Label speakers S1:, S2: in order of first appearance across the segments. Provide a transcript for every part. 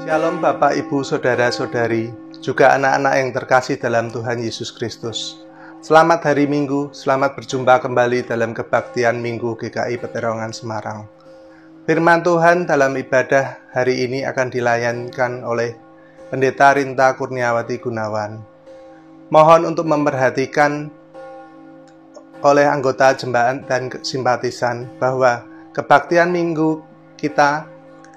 S1: Shalom Bapak, Ibu, Saudara-saudari, juga anak-anak yang terkasih dalam Tuhan Yesus Kristus. Selamat hari Minggu, selamat berjumpa kembali dalam kebaktian Minggu GKI Peterongan Semarang. Firman Tuhan dalam ibadah hari ini akan dilayankan oleh Pendeta Rinta Kurniawati Gunawan. Mohon untuk memperhatikan oleh anggota jemaat dan simpatisan bahwa kebaktian Minggu kita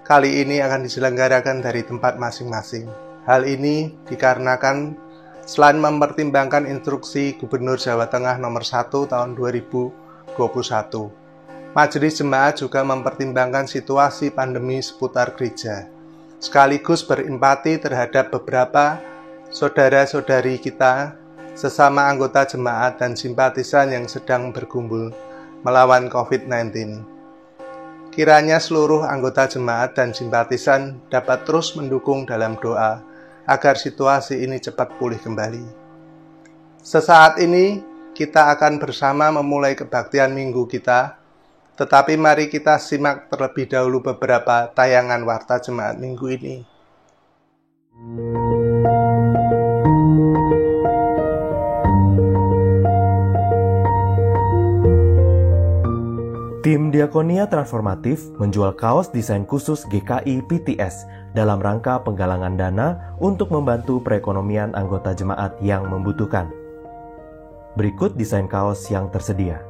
S1: kali ini akan diselenggarakan dari tempat masing-masing. Hal ini dikarenakan selain mempertimbangkan instruksi Gubernur Jawa Tengah nomor 1 tahun 2021, Majelis Jemaat juga mempertimbangkan situasi pandemi seputar gereja, sekaligus berempati terhadap beberapa saudara-saudari kita sesama anggota jemaat dan simpatisan yang sedang bergumul melawan COVID-19. Kiranya seluruh anggota jemaat dan simpatisan dapat terus mendukung dalam doa agar situasi ini cepat pulih kembali. Sesaat ini kita akan bersama memulai kebaktian minggu kita, tetapi mari kita simak terlebih dahulu beberapa tayangan warta jemaat minggu ini.
S2: Tim Diakonia Transformatif menjual kaos desain khusus GKI PTS dalam rangka penggalangan dana untuk membantu perekonomian anggota jemaat yang membutuhkan. Berikut desain kaos yang tersedia.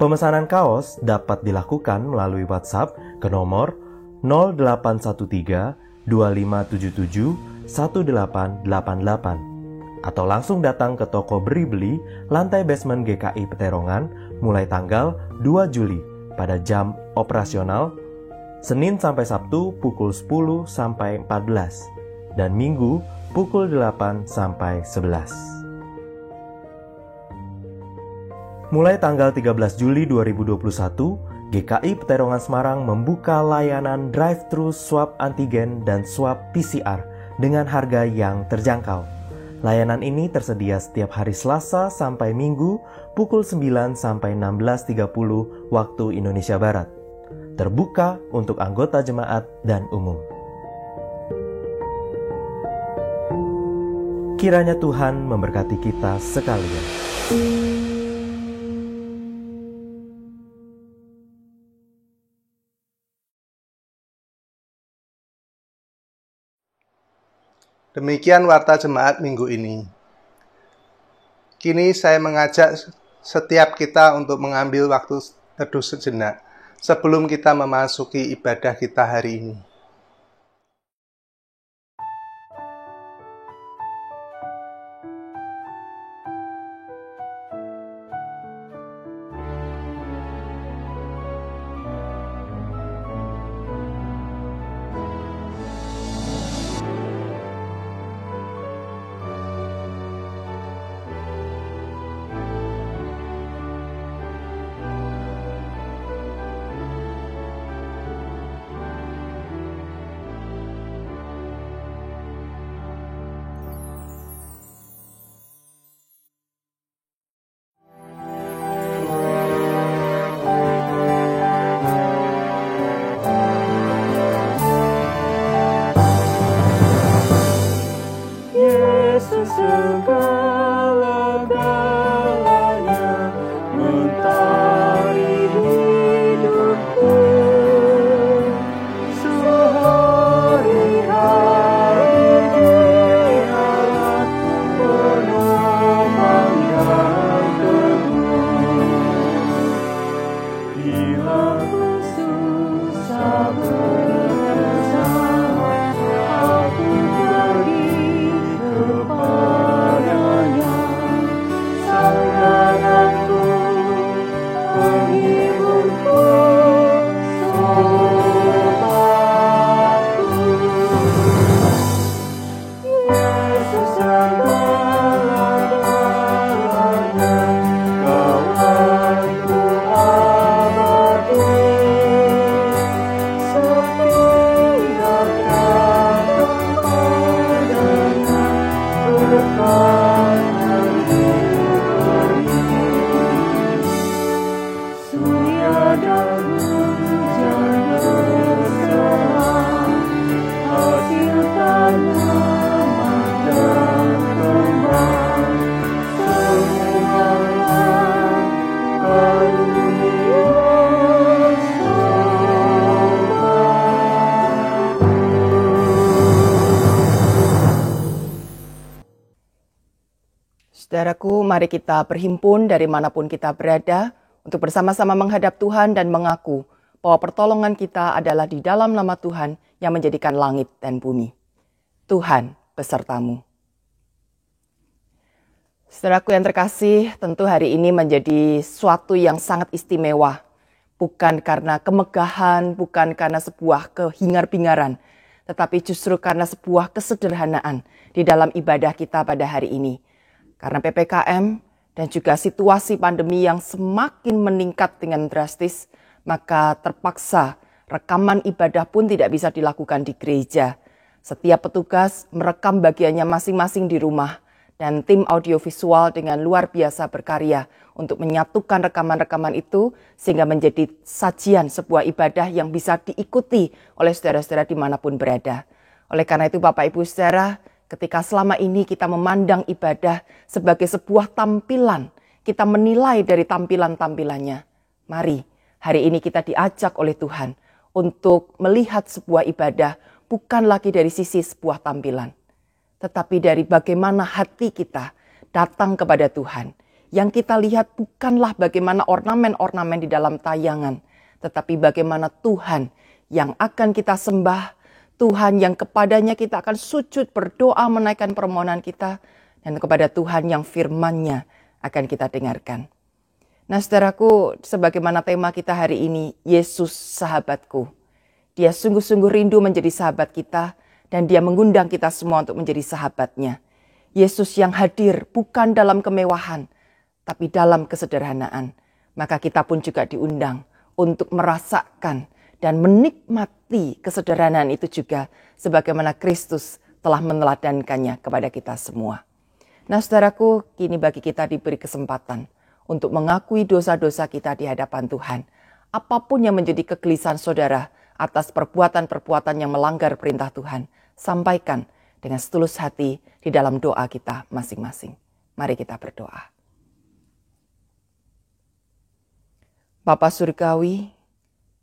S2: Pemesanan kaos dapat dilakukan melalui WhatsApp ke nomor 0813 2577 1888 atau langsung datang ke toko Beri-Beli lantai basement GKI Peterongan mulai tanggal 2 Juli pada jam operasional Senin sampai Sabtu pukul 10 sampai 14 dan Minggu pukul 8 sampai 11. Mulai tanggal 13 Juli 2021, GKI Peterongan Semarang membuka layanan drive-thru swab antigen dan swab PCR dengan harga yang terjangkau. Layanan ini tersedia setiap hari Selasa sampai Minggu pukul 9 sampai 16.30 waktu Indonesia Barat. Terbuka untuk anggota jemaat dan umum. Kiranya Tuhan memberkati kita sekalian.
S1: Demikian warta jemaat minggu ini. Kini saya mengajak setiap kita untuk mengambil waktu teduh sejenak sebelum kita memasuki ibadah kita hari ini.
S3: mari kita berhimpun dari manapun kita berada untuk bersama-sama menghadap Tuhan dan mengaku bahwa pertolongan kita adalah di dalam nama Tuhan yang menjadikan langit dan bumi. Tuhan besertamu. Saudaraku yang terkasih, tentu hari ini menjadi suatu yang sangat istimewa. Bukan karena kemegahan, bukan karena sebuah kehingar-bingaran, tetapi justru karena sebuah kesederhanaan di dalam ibadah kita pada hari ini. Karena PPKM dan juga situasi pandemi yang semakin meningkat dengan drastis, maka terpaksa rekaman ibadah pun tidak bisa dilakukan di gereja. Setiap petugas merekam bagiannya masing-masing di rumah. Dan tim audiovisual dengan luar biasa berkarya untuk menyatukan rekaman-rekaman itu sehingga menjadi sajian sebuah ibadah yang bisa diikuti oleh saudara-saudara dimanapun berada. Oleh karena itu Bapak Ibu Saudara, ketika selama ini kita memandang ibadah sebagai sebuah tampilan, kita menilai dari tampilan-tampilannya. Mari hari ini kita diajak oleh Tuhan untuk melihat sebuah ibadah bukan lagi dari sisi sebuah tampilan, tetapi dari bagaimana hati kita datang kepada Tuhan. Yang kita lihat bukanlah bagaimana ornamen-ornamen di dalam tayangan, tetapi bagaimana Tuhan yang akan kita sembah, Tuhan yang kepadanya kita akan sujud berdoa menaikkan permohonan kita, dan kepada Tuhan yang firman-Nya akan kita dengarkan. Nah saudaraku, sebagaimana tema kita hari ini, Yesus sahabatku. Dia sungguh-sungguh rindu menjadi sahabat kita, dan dia mengundang kita semua untuk menjadi sahabatnya. Yesus yang hadir bukan dalam kemewahan, tapi dalam kesederhanaan. Maka kita pun juga diundang untuk merasakan dan menikmati kesederhanaan itu juga, sebagaimana Kristus telah meneladankannya kepada kita semua. Nah saudaraku, kini bagi kita diberi kesempatan untuk mengakui dosa-dosa kita di hadapan Tuhan. Apapun yang menjadi kegelisahan saudara atas perbuatan-perbuatan yang melanggar perintah Tuhan, sampaikan dengan setulus hati di dalam doa kita masing-masing. Mari kita berdoa. Bapa Surgawi,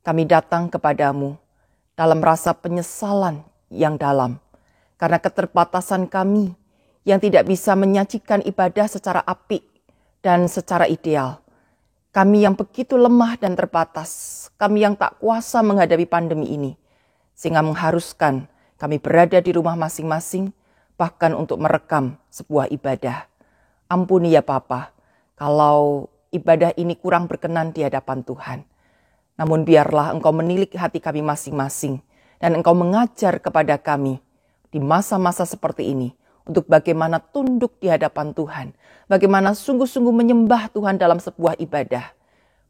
S3: kami datang kepadamu dalam rasa penyesalan yang dalam, karena keterbatasan kami yang tidak bisa menyajikan ibadah secara apik dan secara ideal. Kami yang begitu lemah dan terbatas, kami yang tak kuasa menghadapi pandemi ini, sehingga mengharuskan kami berada di rumah masing-masing, bahkan untuk merekam sebuah ibadah. Ampuni ya Bapa, kalau ibadah ini kurang berkenan di hadapan Tuhan. Namun biarlah Engkau menilik hati kami masing-masing, dan Engkau mengajar kepada kami di masa-masa seperti ini, untuk bagaimana tunduk di hadapan Tuhan, bagaimana sungguh-sungguh menyembah Tuhan dalam sebuah ibadah.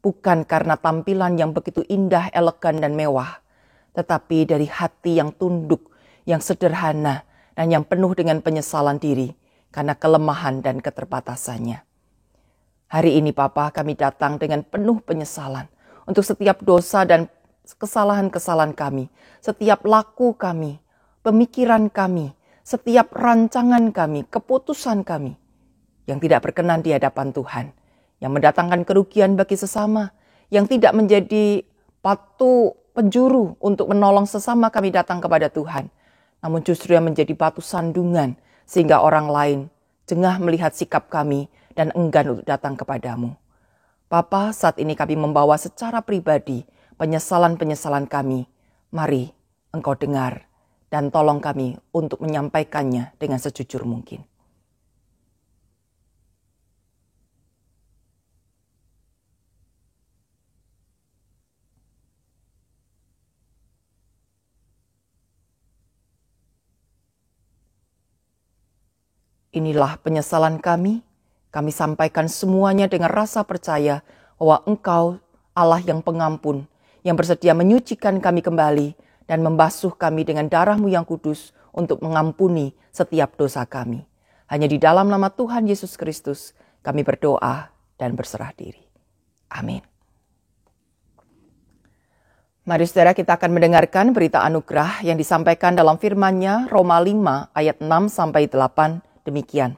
S3: Bukan karena tampilan yang begitu indah, elegan, dan mewah, tetapi dari hati yang tunduk, yang sederhana, dan yang penuh dengan penyesalan diri karena kelemahan dan keterbatasannya. Hari ini Bapa, kami datang dengan penuh penyesalan untuk setiap dosa dan kesalahan-kesalahan kami, setiap laku kami, pemikiran kami, setiap rancangan kami, keputusan kami yang tidak berkenan di hadapan Tuhan, yang mendatangkan kerugian bagi sesama, yang tidak menjadi batu penjuru untuk menolong sesama kami datang kepada Tuhan, namun justru yang menjadi batu sandungan sehingga orang lain jengah melihat sikap kami dan enggan untuk datang kepadamu. Bapa, saat ini kami membawa secara pribadi penyesalan-penyesalan kami. Mari Engkau dengar dan tolong kami untuk menyampaikannya dengan sejujur mungkin. Inilah penyesalan kami sampaikan semuanya dengan rasa percaya bahwa Engkau Allah yang pengampun, yang bersedia menyucikan kami kembali dan membasuh kami dengan darah-Mu yang kudus untuk mengampuni setiap dosa kami. Hanya di dalam nama Tuhan Yesus Kristus kami berdoa dan berserah diri. Amin. Mari saudara, kita akan mendengarkan berita anugerah yang disampaikan dalam firman-Nya Roma 5 ayat 6-8 demikian.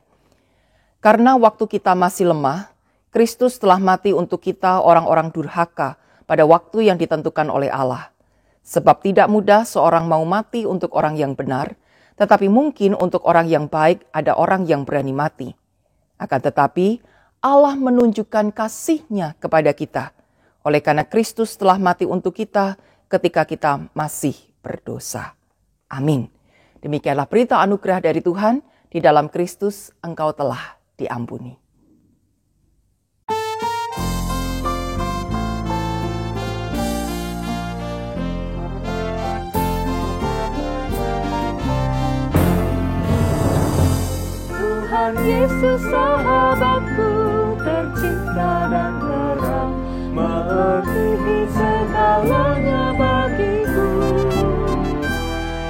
S3: Karena waktu kita masih lemah, Kristus telah mati untuk kita orang-orang durhaka pada waktu yang ditentukan oleh Allah. Sebab tidak mudah seorang mau mati untuk orang yang benar, tetapi mungkin untuk orang yang baik ada orang yang berani mati. Akan tetapi Allah menunjukkan kasih-Nya kepada kita. Oleh karena Kristus telah mati untuk kita ketika kita masih berdosa. Amin. Demikianlah berita anugerah dari Tuhan, di dalam Kristus engkau telah diampuni.
S4: Tuhan Yesus sahabatku, tercinta dan terang, melebihi segalanya bagiku.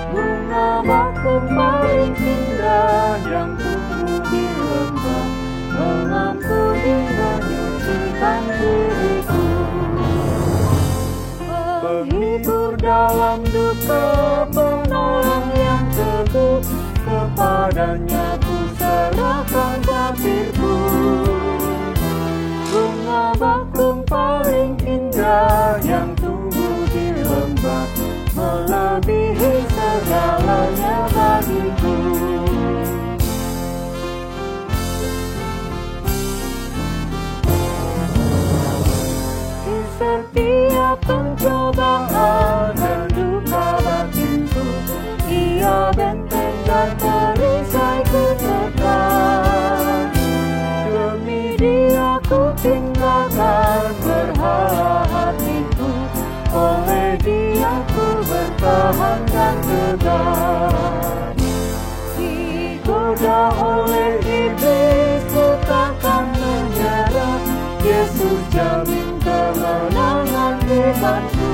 S4: Bunga bakung paling indah yang tumbuh di lembah, mengampuni menyucikan diriku. Penghibur dalam duka, penolong yang teguh, kepadanya ku serahkan hatiku. Bunga bakung paling indah yang tumbuh di lembah, melebihi segalanya bagiku. Di setiap pencobaan dan duka batinku, Ia benteng dan perisai ku tekan. Demi Dia ku tinggalkan berhala hatiku, oleh Dia ku bertahan dan tegar. Digoda oleh iblis, ku takkan menyerah. Yesus jamin kemenangan hebatku.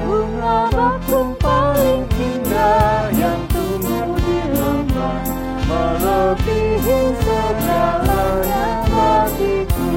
S4: Bunga bakung paling indah yang tumbuh di lembah, melebihi segalanya bagiku.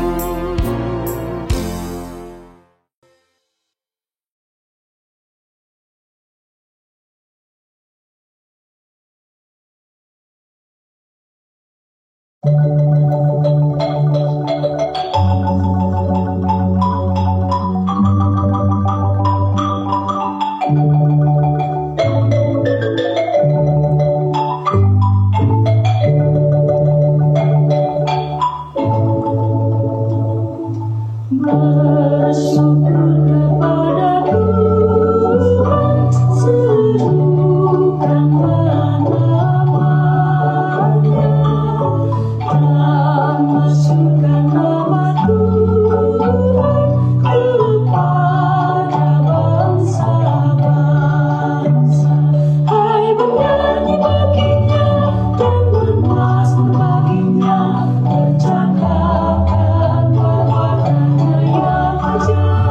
S4: Baginya, percakapan perbuatannya yang ajaib.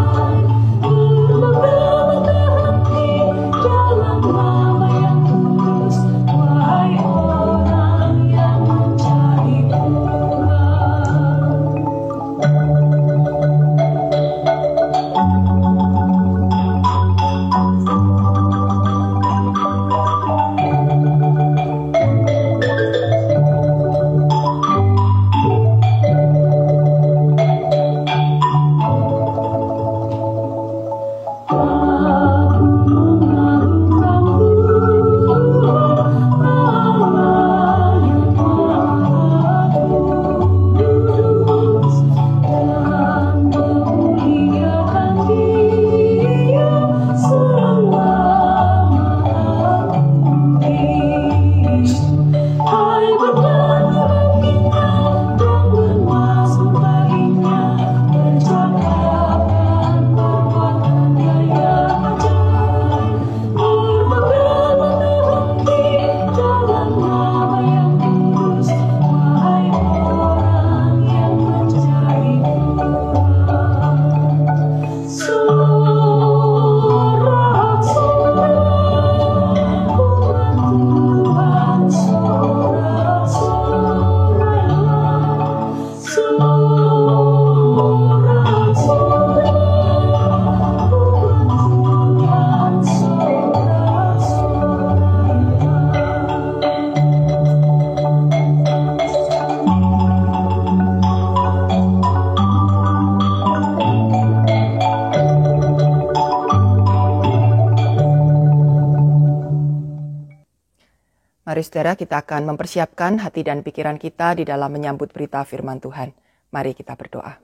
S3: Mari saudara, kita akan mempersiapkan hati dan pikiran kita di dalam menyambut berita firman Tuhan. Mari kita berdoa.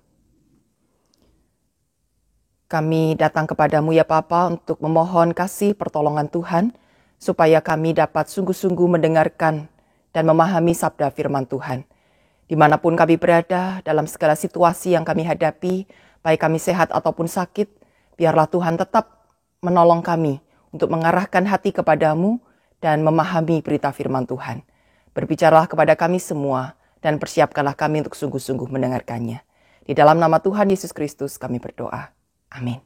S3: Kami datang kepadamu ya Bapa untuk memohon kasih pertolongan Tuhan, supaya kami dapat sungguh-sungguh mendengarkan dan memahami sabda firman Tuhan. Dimanapun kami berada, dalam segala situasi yang kami hadapi, baik kami sehat ataupun sakit, biarlah Tuhan tetap menolong kami untuk mengarahkan hati kepadamu dan memahami berita firman Tuhan. Berbicaralah kepada kami semua dan persiapkanlah kami untuk sungguh-sungguh mendengarkannya. Di dalam nama Tuhan Yesus Kristus kami berdoa. Amin.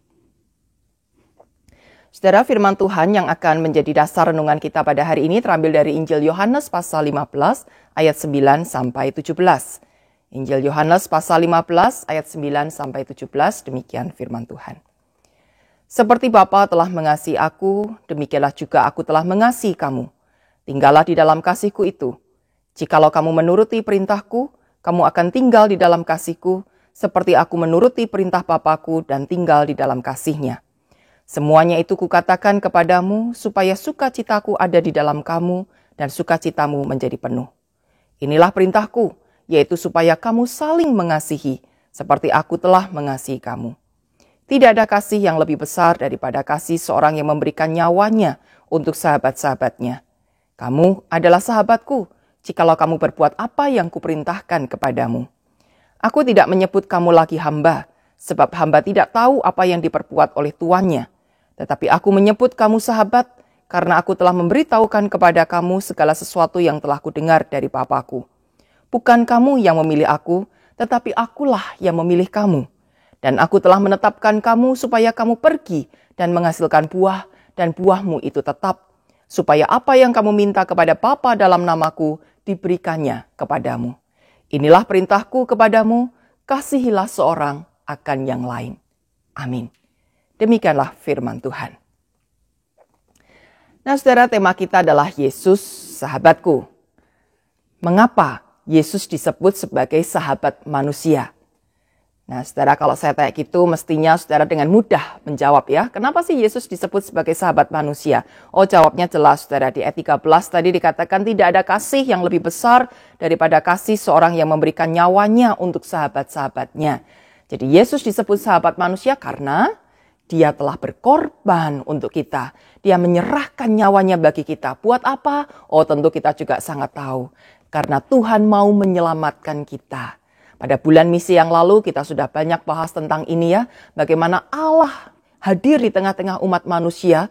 S3: Saudara, firman Tuhan yang akan menjadi dasar renungan kita pada hari ini terambil dari Injil Yohanes pasal 15 ayat 9 sampai 17. Injil Yohanes pasal 15 ayat 9 sampai 17, demikian firman Tuhan. Seperti Bapa telah mengasihi aku, demikianlah juga aku telah mengasihi kamu. Tinggallah di dalam kasih-Ku itu. Jikalau kamu menuruti perintah-Ku, kamu akan tinggal di dalam kasih-Ku, seperti aku menuruti perintah Bapa-Ku dan tinggal di dalam kasih-Nya. Semuanya itu Kukatakan kepadamu, supaya sukacita-Ku ada di dalam kamu, dan sukacitamu menjadi penuh. Inilah perintah-Ku, yaitu supaya kamu saling mengasihi, seperti aku telah mengasihi kamu. Tidak ada kasih yang lebih besar daripada kasih seorang yang memberikan nyawanya untuk sahabat-sahabatnya. Kamu adalah sahabatku, jikalau kamu berbuat apa yang kuperintahkan kepadamu. Aku tidak menyebut kamu lagi hamba, sebab hamba tidak tahu apa yang diperbuat oleh tuannya. Tetapi aku menyebut kamu sahabat, karena aku telah memberitahukan kepada kamu segala sesuatu yang telah kudengar dari Bapa-Ku. Bukan kamu yang memilih aku, tetapi akulah yang memilih kamu. Dan aku telah menetapkan kamu supaya kamu pergi dan menghasilkan buah, dan buahmu itu tetap, supaya apa yang kamu minta kepada Bapa dalam namaku diberikannya kepadamu. Inilah perintahku kepadamu, kasihilah seorang akan yang lain. Amin. Demikianlah firman Tuhan. Nah saudara, tema kita adalah Yesus sahabatku. Mengapa Yesus disebut sebagai sahabat manusia? Nah saudara, kalau saya tanya gitu, mestinya saudara dengan mudah menjawab ya. Kenapa sih Yesus disebut sebagai sahabat manusia? Oh, jawabnya jelas saudara. Di ayat 13 tadi dikatakan tidak ada kasih yang lebih besar daripada kasih seorang yang memberikan nyawanya untuk sahabat-sahabatnya. Jadi Yesus disebut sahabat manusia karena Dia telah berkorban untuk kita. Dia menyerahkan nyawanya bagi kita. Buat apa? Oh, tentu kita juga sangat tahu. Karena Tuhan mau menyelamatkan kita. Pada bulan misi yang lalu kita sudah banyak bahas tentang ini ya. Bagaimana Allah hadir di tengah-tengah umat manusia.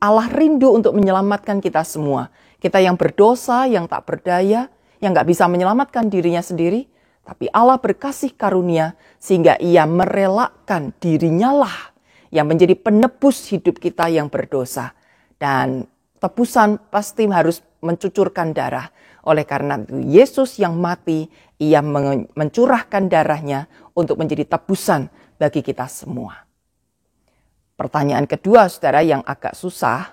S3: Allah rindu untuk menyelamatkan kita semua. Kita yang berdosa, yang tak berdaya, yang gak bisa menyelamatkan dirinya sendiri. Tapi Allah berkasih karunia sehingga Ia merelakan dirinya lah yang menjadi penebus hidup kita yang berdosa. Dan tebusan pasti harus mencucurkan darah. Oleh karena itu Yesus yang mati, Ia mencurahkan darahnya untuk menjadi tebusan bagi kita semua. Pertanyaan kedua saudara yang agak susah,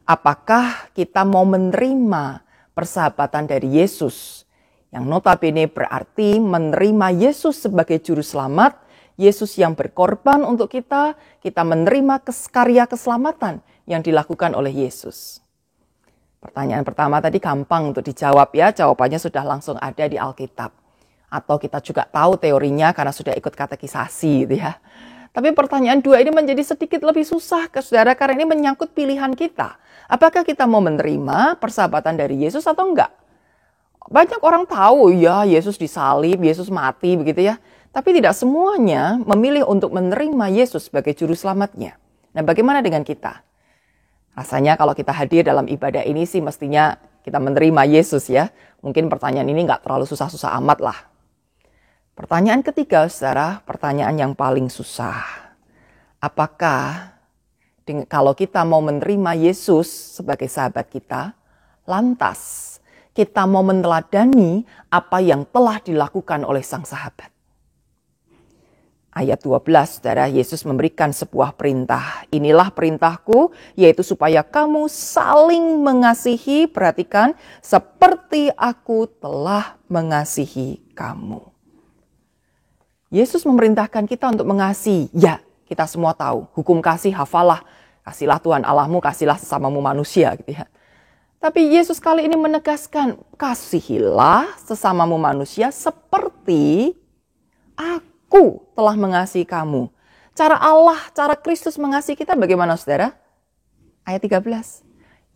S3: apakah kita mau menerima persahabatan dari Yesus? Yang notabene berarti menerima Yesus sebagai juru selamat, Yesus yang berkorban untuk kita menerima karya keselamatan yang dilakukan oleh Yesus. Pertanyaan pertama tadi gampang untuk dijawab ya, jawabannya sudah langsung ada di Alkitab. Atau kita juga tahu teorinya karena sudah ikut katekisasi gitu ya. Tapi pertanyaan dua ini menjadi sedikit lebih susah ke saudara karena ini menyangkut pilihan kita. Apakah kita mau menerima persahabatan dari Yesus atau enggak? Banyak orang tahu ya Yesus disalib, Yesus mati begitu ya. Tapi tidak semuanya memilih untuk menerima Yesus sebagai juru selamatnya. Nah bagaimana dengan kita? Rasanya kalau kita hadir dalam ibadah ini sih mestinya kita menerima Yesus ya. Mungkin pertanyaan ini nggak terlalu susah-susah amat lah. Pertanyaan ketiga saudara, pertanyaan yang paling susah. Apakah kalau kita mau menerima Yesus sebagai sahabat kita, lantas kita mau meneladani apa yang telah dilakukan oleh sang sahabat? Ayat 12, saudara, Yesus memberikan sebuah perintah. Inilah perintahku, yaitu supaya kamu saling mengasihi, perhatikan, seperti aku telah mengasihi kamu. Yesus memerintahkan kita untuk mengasihi. Ya, kita semua tahu, hukum kasih hafalah. Kasihlah Tuhan Allahmu, kasihlah sesamamu manusia gitu ya. Tapi Yesus kali ini menegaskan, kasihilah sesamamu manusia seperti aku telah mengasihi kamu. Cara Allah, cara Kristus mengasihi kita bagaimana saudara? Ayat 13.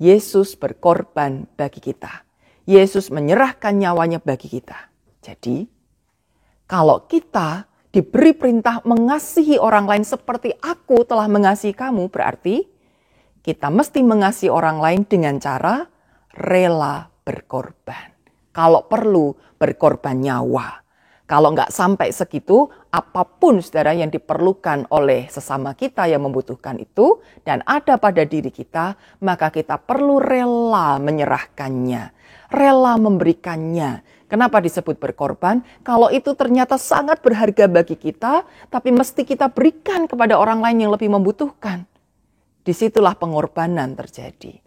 S3: Yesus berkorban bagi kita. Yesus menyerahkan nyawanya bagi kita. Jadi, kalau kita diberi perintah mengasihi orang lain seperti aku telah mengasihi kamu, berarti kita mesti mengasihi orang lain dengan cara rela berkorban. Kalau perlu berkorban nyawa. Kalau nggak sampai segitu, apapun saudara yang diperlukan oleh sesama kita yang membutuhkan itu dan ada pada diri kita, maka kita perlu rela menyerahkannya, rela memberikannya. Kenapa disebut berkorban? Kalau itu ternyata sangat berharga bagi kita, tapi mesti kita berikan kepada orang lain yang lebih membutuhkan. Disitulah pengorbanan terjadi.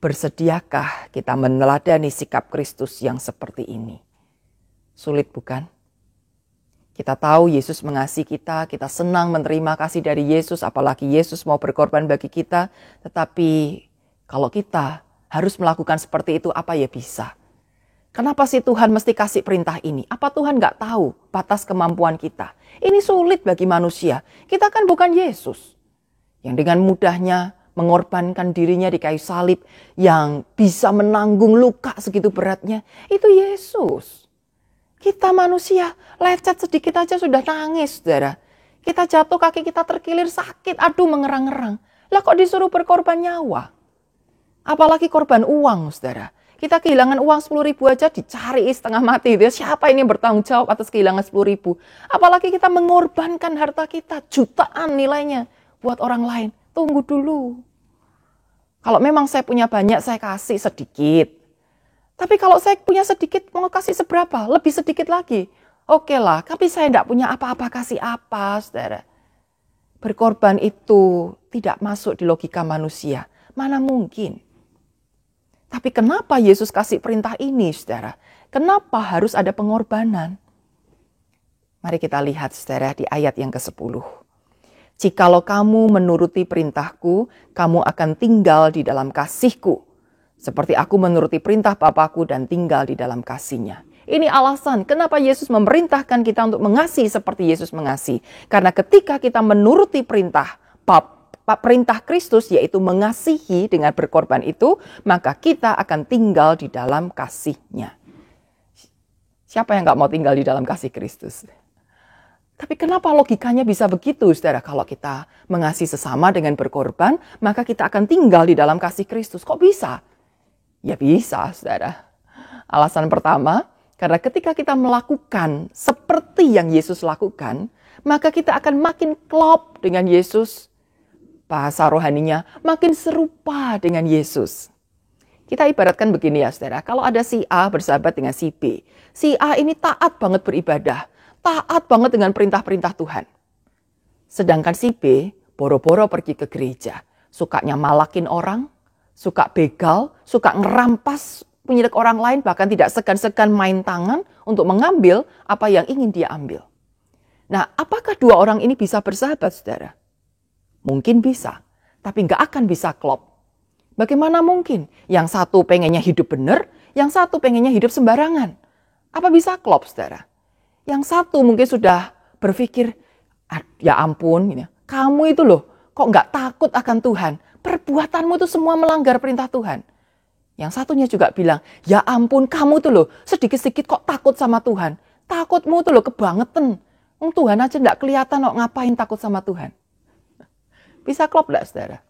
S3: Bersediakah kita meneladani sikap Kristus yang seperti ini? Sulit bukan? Kita tahu Yesus mengasihi kita senang menerima kasih dari Yesus, apalagi Yesus mau berkorban bagi kita. Tetapi kalau kita harus melakukan seperti itu, apa ya bisa? Kenapa sih Tuhan mesti kasih perintah ini? Apa Tuhan nggak tahu batas kemampuan kita? Ini sulit bagi manusia. Kita kan bukan Yesus yang dengan mudahnya mengorbankan dirinya di kayu salib, yang bisa menanggung luka segitu beratnya. Itu Yesus. Kita manusia, lecet sedikit aja sudah nangis, saudara. Kita jatuh, kaki kita terkilir, sakit, aduh mengerang-ngerang. Lah kok disuruh berkorban nyawa? Apalagi korban uang, saudara. Kita kehilangan uang 10.000 aja dicari setengah mati. Siapa ini yang bertanggung jawab atas kehilangan 10.000? Apalagi kita mengorbankan harta kita, jutaan nilainya buat orang lain. Tunggu dulu. Kalau memang saya punya banyak, saya kasih sedikit. Tapi kalau saya punya sedikit, mau kasih seberapa? Lebih sedikit lagi. Oke lah, tapi saya tidak punya apa-apa, kasih apa, saudara? Berkorban itu tidak masuk di logika manusia. Mana mungkin? Tapi kenapa Yesus kasih perintah ini, saudara? Kenapa harus ada pengorbanan? Mari kita lihat, saudara, di ayat yang ke-10. Jikalau kamu menuruti perintahku, kamu akan tinggal di dalam kasihku. Seperti aku menuruti perintah Bapakku dan tinggal di dalam kasih-Nya. Ini alasan kenapa Yesus memerintahkan kita untuk mengasihi seperti Yesus mengasihi. Karena ketika kita menuruti perintah Kristus, yaitu mengasihi dengan berkorban itu, maka kita akan tinggal di dalam kasih-Nya. Siapa yang gak mau tinggal di dalam kasih Kristus? Tapi kenapa logikanya bisa begitu, saudara? Kalau kita mengasihi sesama dengan berkorban, maka kita akan tinggal di dalam kasih Kristus. Kok bisa? Ya bisa, saudara. Alasan pertama, karena ketika kita melakukan seperti yang Yesus lakukan, maka kita akan makin klop dengan Yesus. Bahasa rohaninya, makin serupa dengan Yesus. Kita ibaratkan begini ya, saudara. Kalau ada si A bersahabat dengan si B. Si A ini taat banget beribadah. Taat banget dengan perintah-perintah Tuhan. Sedangkan si B boro-boro pergi ke gereja. Sukanya malakin orang. Suka begal, suka ngerampas milik orang lain, bahkan tidak segan-segan main tangan untuk mengambil apa yang ingin dia ambil. Nah, apakah dua orang ini bisa bersahabat, saudara? Mungkin bisa, tapi nggak akan bisa klop. Bagaimana mungkin? Yang satu pengennya hidup benar, yang satu pengennya hidup sembarangan. Apa bisa klop, saudara? Yang satu mungkin sudah berpikir, ya ampun, kamu itu loh, kok nggak takut akan Tuhan? Perbuatanmu itu semua melanggar perintah Tuhan. Yang satunya juga bilang, ya ampun kamu tuh loh sedikit-sedikit kok takut sama Tuhan. Takutmu tuh loh kebangetan. Tuhan aja gak kelihatan kok ngapain takut sama Tuhan. Bisa klop gak, saudara?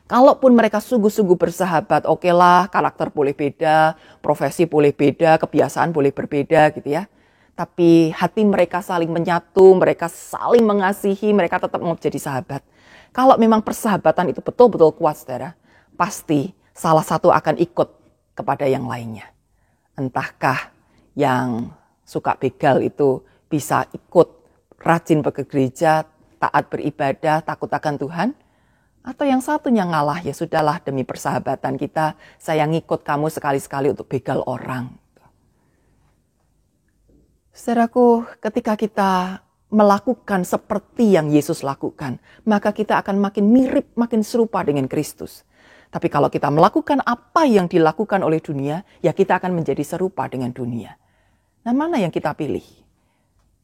S3: Kalaupun mereka sungguh-sungguh bersahabat, oke lah, karakter boleh beda, profesi boleh beda, kebiasaan boleh berbeda gitu ya. Tapi hati mereka saling menyatu, mereka saling mengasihi, mereka tetap mau jadi sahabat. Kalau memang persahabatan itu betul-betul kuat, saudara, pasti salah satu akan ikut kepada yang lainnya. Entahkah yang suka begal itu bisa ikut rajin pergi gereja, taat beribadah, takut akan Tuhan. Atau yang satunya ngalah, ya sudahlah demi persahabatan kita, saya ngikut kamu sekali-sekali untuk begal orang. Saudaraku, ketika kita melakukan seperti yang Yesus lakukan, maka kita akan makin mirip, makin serupa dengan Kristus. Tapi kalau kita melakukan apa yang dilakukan oleh dunia, ya kita akan menjadi serupa dengan dunia. Nah, mana yang kita pilih?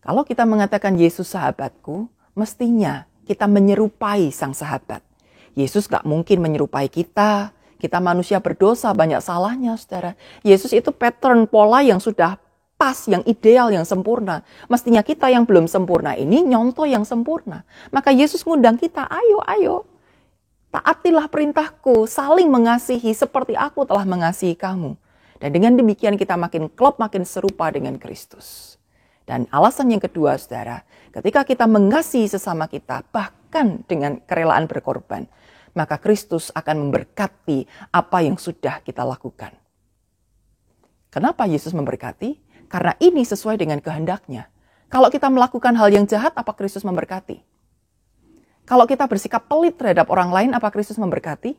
S3: Kalau kita mengatakan Yesus sahabatku, mestinya kita menyerupai sang sahabat. Yesus gak mungkin menyerupai kita. Kita manusia berdosa, banyak salahnya, saudara. Yesus itu pattern, pola yang sudah pas, yang ideal, yang sempurna. Mestinya kita yang belum sempurna ini nyontoh yang sempurna. Maka Yesus ngundang kita, ayo. Taatilah perintahku, saling mengasihi seperti aku telah mengasihi kamu. Dan dengan demikian kita makin klop, makin serupa dengan Kristus. Dan alasan yang kedua, saudara, ketika kita mengasihi sesama kita, bahkan dengan kerelaan berkorban, maka Kristus akan memberkati apa yang sudah kita lakukan. Kenapa Yesus memberkati? Karena ini sesuai dengan kehendaknya. Kalau kita melakukan hal yang jahat, apa Kristus memberkati? Kalau kita bersikap pelit terhadap orang lain, apa Kristus memberkati?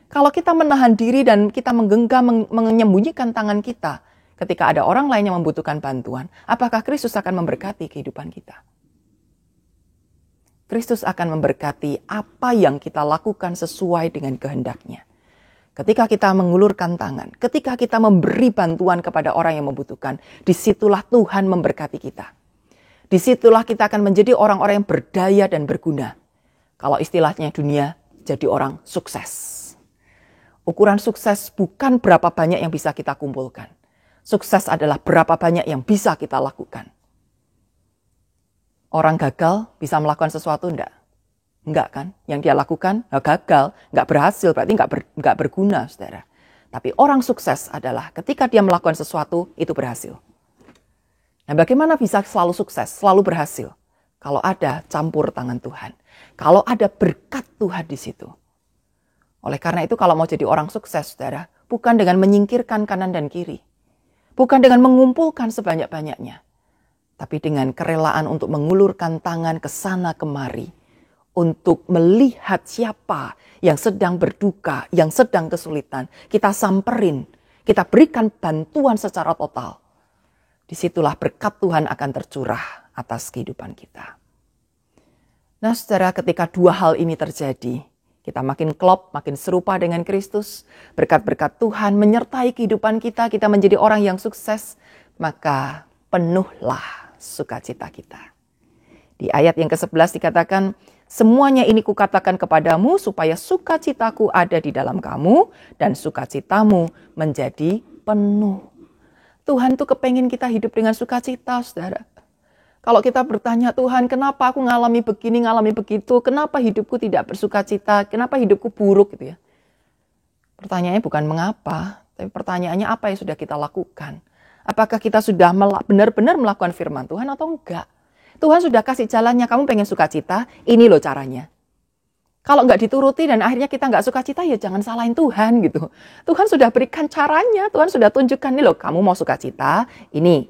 S3: Kalau kita menahan diri dan kita menggenggam, menyembunyikan tangan kita ketika ada orang lain yang membutuhkan bantuan, apakah Kristus akan memberkati kehidupan kita? Kristus akan memberkati apa yang kita lakukan sesuai dengan kehendaknya. Ketika kita mengulurkan tangan, ketika kita memberi bantuan kepada orang yang membutuhkan, disitulah Tuhan memberkati kita. Disitulah kita akan menjadi orang-orang yang berdaya dan berguna. Kalau istilahnya dunia, jadi orang sukses. Ukuran sukses bukan berapa banyak yang bisa kita kumpulkan. Sukses adalah berapa banyak yang bisa kita lakukan. Orang gagal bisa melakukan sesuatu enggak? Enggak kan? Yang dia lakukan gagal, enggak berhasil, berarti enggak berguna, saudara. Tapi orang sukses adalah ketika dia melakukan sesuatu, itu berhasil. Nah, bagaimana bisa selalu sukses, selalu berhasil? Kalau ada campur tangan Tuhan. Kalau ada berkat Tuhan di situ. Oleh karena itu kalau mau jadi orang sukses, saudara, bukan dengan menyingkirkan kanan dan kiri. Bukan dengan mengumpulkan sebanyak-banyaknya. Tapi dengan kerelaan untuk mengulurkan tangan ke sana kemari. Untuk melihat siapa yang sedang berduka, yang sedang kesulitan. Kita samperin, kita berikan bantuan secara total. Disitulah berkat Tuhan akan tercurah atas kehidupan kita. Nah, saudara, ketika dua hal ini terjadi, kita makin klop, makin serupa dengan Kristus. Berkat-berkat Tuhan menyertai kehidupan kita, kita menjadi orang yang sukses. Maka penuhlah sukacita kita. Di ayat yang ke-11 dikatakan, semuanya ini kukatakan kepadamu supaya sukacitaku ada di dalam kamu dan sukacitamu menjadi penuh. Tuhan tuh kepengen kita hidup dengan sukacita, saudara. Kalau kita bertanya, Tuhan, kenapa aku ngalami begini, ngalami begitu? Kenapa hidupku tidak bersukacita? Kenapa hidupku buruk gitu ya? Pertanyaannya bukan mengapa, tapi pertanyaannya apa yang sudah kita lakukan? Apakah kita sudah benar-benar melakukan firman Tuhan atau enggak? Tuhan sudah kasih jalannya, kamu pengen sukacita, ini loh caranya. Kalau enggak dituruti dan akhirnya kita enggak sukacita, ya jangan salahin Tuhan gitu. Tuhan sudah berikan caranya, Tuhan sudah tunjukkan, nih loh, kamu mau sukacita, ini,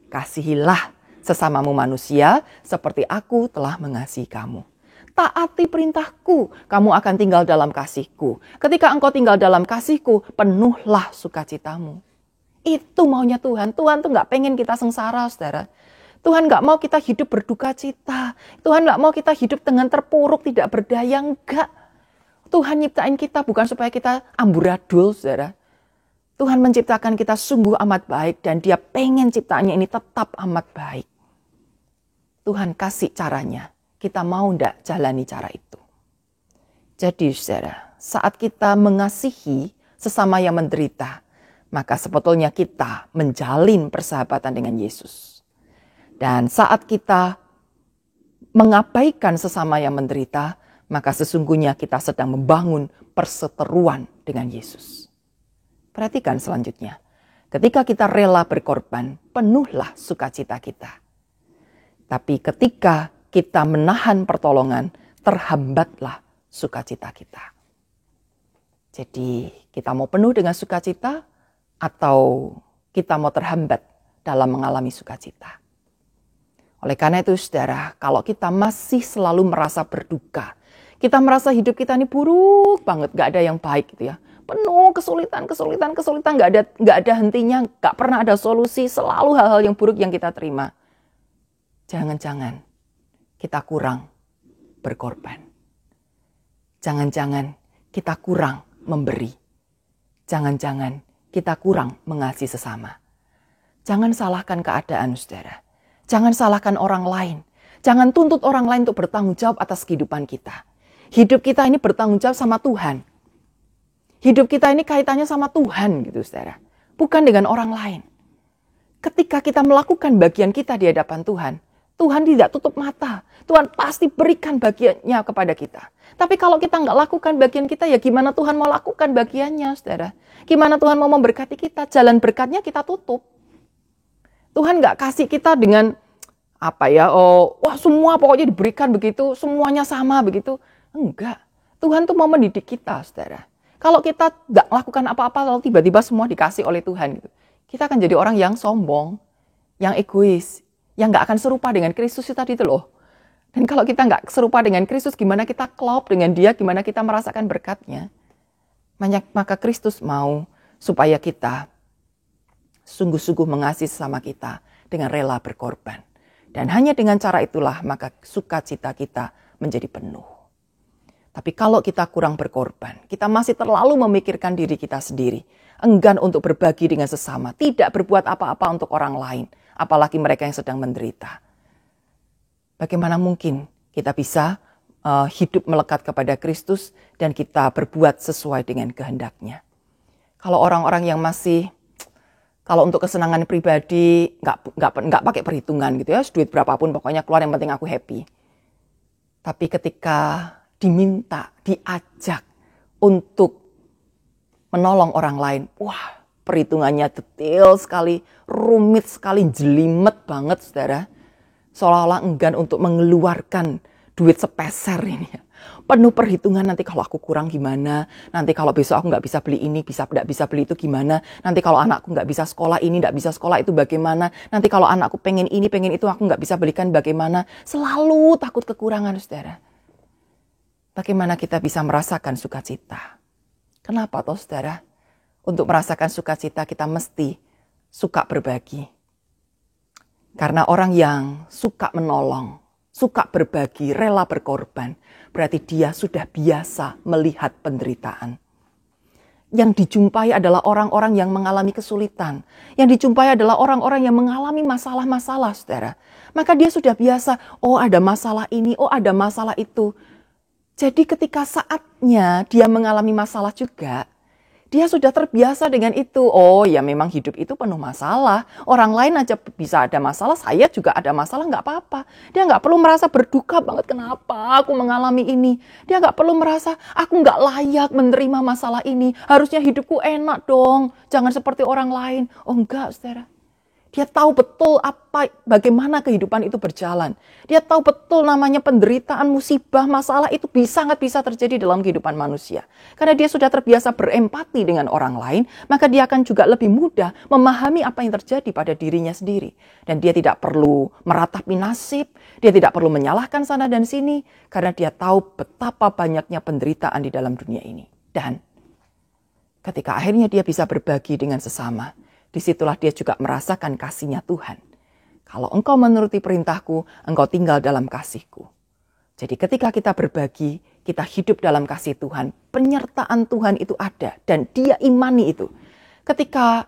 S3: kasihilah sesamamu manusia seperti aku telah mengasihi kamu. Taati perintahku, kamu akan tinggal dalam kasihku. Ketika engkau tinggal dalam kasihku, penuhlah sukacitamu. Itu maunya Tuhan. Tuhan tuh gak pengen kita sengsara, saudara. Tuhan gak mau kita hidup berduka cita. Tuhan gak mau kita hidup dengan terpuruk, tidak berdaya, enggak. Tuhan nyiptain kita bukan supaya kita amburadul, saudara. Tuhan menciptakan kita sungguh amat baik dan Dia pengen ciptaannya ini tetap amat baik. Tuhan kasih caranya, kita mau ndak jalani cara itu. Jadi saudara, saat kita mengasihi sesama yang menderita, maka sebetulnya kita menjalin persahabatan dengan Yesus. Dan saat kita mengabaikan sesama yang menderita, maka sesungguhnya kita sedang membangun perseteruan dengan Yesus. Perhatikan selanjutnya, ketika kita rela berkorban, penuhlah sukacita kita. Tapi ketika kita menahan pertolongan, terhambatlah sukacita kita. Jadi kita mau penuh dengan sukacita atau kita mau terhambat dalam mengalami sukacita. Oleh karena itu saudara, kalau kita masih selalu merasa berduka, kita merasa hidup kita ini buruk banget, gak ada yang baik gitu ya. Penuh kesulitan, gak ada hentinya, gak pernah ada solusi, selalu hal-hal yang buruk yang kita terima. Jangan-jangan kita kurang berkorban. Jangan-jangan kita kurang memberi. Jangan-jangan kita kurang mengasihi sesama. Jangan salahkan keadaan, saudara. Jangan salahkan orang lain. Jangan tuntut orang lain untuk bertanggung jawab atas kehidupan kita. Hidup kita ini bertanggung jawab sama Tuhan. Hidup kita ini kaitannya sama Tuhan gitu, saudara. Bukan dengan orang lain. Ketika kita melakukan bagian kita di hadapan Tuhan, Tuhan tidak tutup mata. Tuhan pasti berikan bagiannya kepada kita. Tapi kalau kita nggak lakukan bagian kita, ya gimana Tuhan mau lakukan bagiannya, saudara? Gimana Tuhan mau memberkati kita? Jalan berkatnya kita tutup. Tuhan nggak kasih kita dengan wah semua pokoknya diberikan begitu, semuanya sama begitu. Enggak. Tuhan tuh mau mendidik kita, saudara. Kalau kita nggak lakukan apa-apa, lalu tiba-tiba semua dikasih oleh Tuhan, gitu, kita akan jadi orang yang sombong, yang egois, yang nggak akan serupa dengan Kristus tadi itu loh. Dan kalau kita nggak serupa dengan Kristus, gimana kita klop dengan Dia, gimana kita merasakan berkatnya? Maka Kristus mau supaya kita sungguh-sungguh mengasihi sesama kita dengan rela berkorban. Dan hanya dengan cara itulah maka sukacita kita menjadi penuh. Tapi kalau kita kurang berkorban, kita masih terlalu memikirkan diri kita sendiri, enggan untuk berbagi dengan sesama, tidak berbuat apa-apa untuk orang lain, apalagi mereka yang sedang menderita. Bagaimana mungkin kita bisa hidup melekat kepada Kristus dan kita berbuat sesuai dengan kehendak-Nya? Kalau orang-orang yang masih, kalau untuk kesenangan pribadi nggak pakai perhitungan gitu ya, duit berapapun pokoknya keluar yang penting aku happy. Tapi ketika diminta, diajak untuk menolong orang lain, wah perhitungannya detail sekali, rumit sekali, jelimet banget, saudara. Seolah-olah enggan untuk mengeluarkan duit sepeser ini. Penuh perhitungan, nanti kalau aku kurang gimana, nanti kalau besok aku nggak bisa beli ini, nggak bisa beli itu gimana, nanti kalau anakku nggak bisa sekolah ini, nggak bisa sekolah itu bagaimana, nanti kalau anakku pengen ini, pengen itu, aku nggak bisa belikan bagaimana. Selalu takut kekurangan, saudara. Bagaimana kita bisa merasakan sukacita? Kenapa toh, saudara? Untuk merasakan sukacita kita mesti suka berbagi. Karena orang yang suka menolong, suka berbagi, rela berkorban, berarti dia sudah biasa melihat penderitaan. Yang dijumpai adalah orang-orang yang mengalami kesulitan. Yang dijumpai adalah orang-orang yang mengalami masalah-masalah, saudara. Maka dia sudah biasa, oh ada masalah ini, oh ada masalah itu. Jadi ketika saatnya dia mengalami masalah juga, dia sudah terbiasa dengan itu. Oh ya memang hidup itu penuh masalah. Orang lain aja bisa ada masalah, saya juga ada masalah, nggak apa-apa. Dia nggak perlu merasa berduka banget, kenapa aku mengalami ini. Dia nggak perlu merasa, aku nggak layak menerima masalah ini. Harusnya hidupku enak dong, jangan seperti orang lain. Oh enggak, saudara. Dia tahu betul bagaimana kehidupan itu berjalan. Dia tahu betul namanya penderitaan, musibah, masalah itu sangat bisa terjadi dalam kehidupan manusia. Karena dia sudah terbiasa berempati dengan orang lain, maka dia akan juga lebih mudah memahami apa yang terjadi pada dirinya sendiri. Dan dia tidak perlu meratapi nasib, dia tidak perlu menyalahkan sana dan sini, karena dia tahu betapa banyaknya penderitaan di dalam dunia ini. Dan ketika akhirnya dia bisa berbagi dengan sesama, disitulah dia juga merasakan kasih-Nya Tuhan. Kalau engkau menuruti perintahku, engkau tinggal dalam kasih-Ku. Jadi ketika kita berbagi, kita hidup dalam kasih Tuhan. Penyertaan Tuhan itu ada dan dia imani itu. Ketika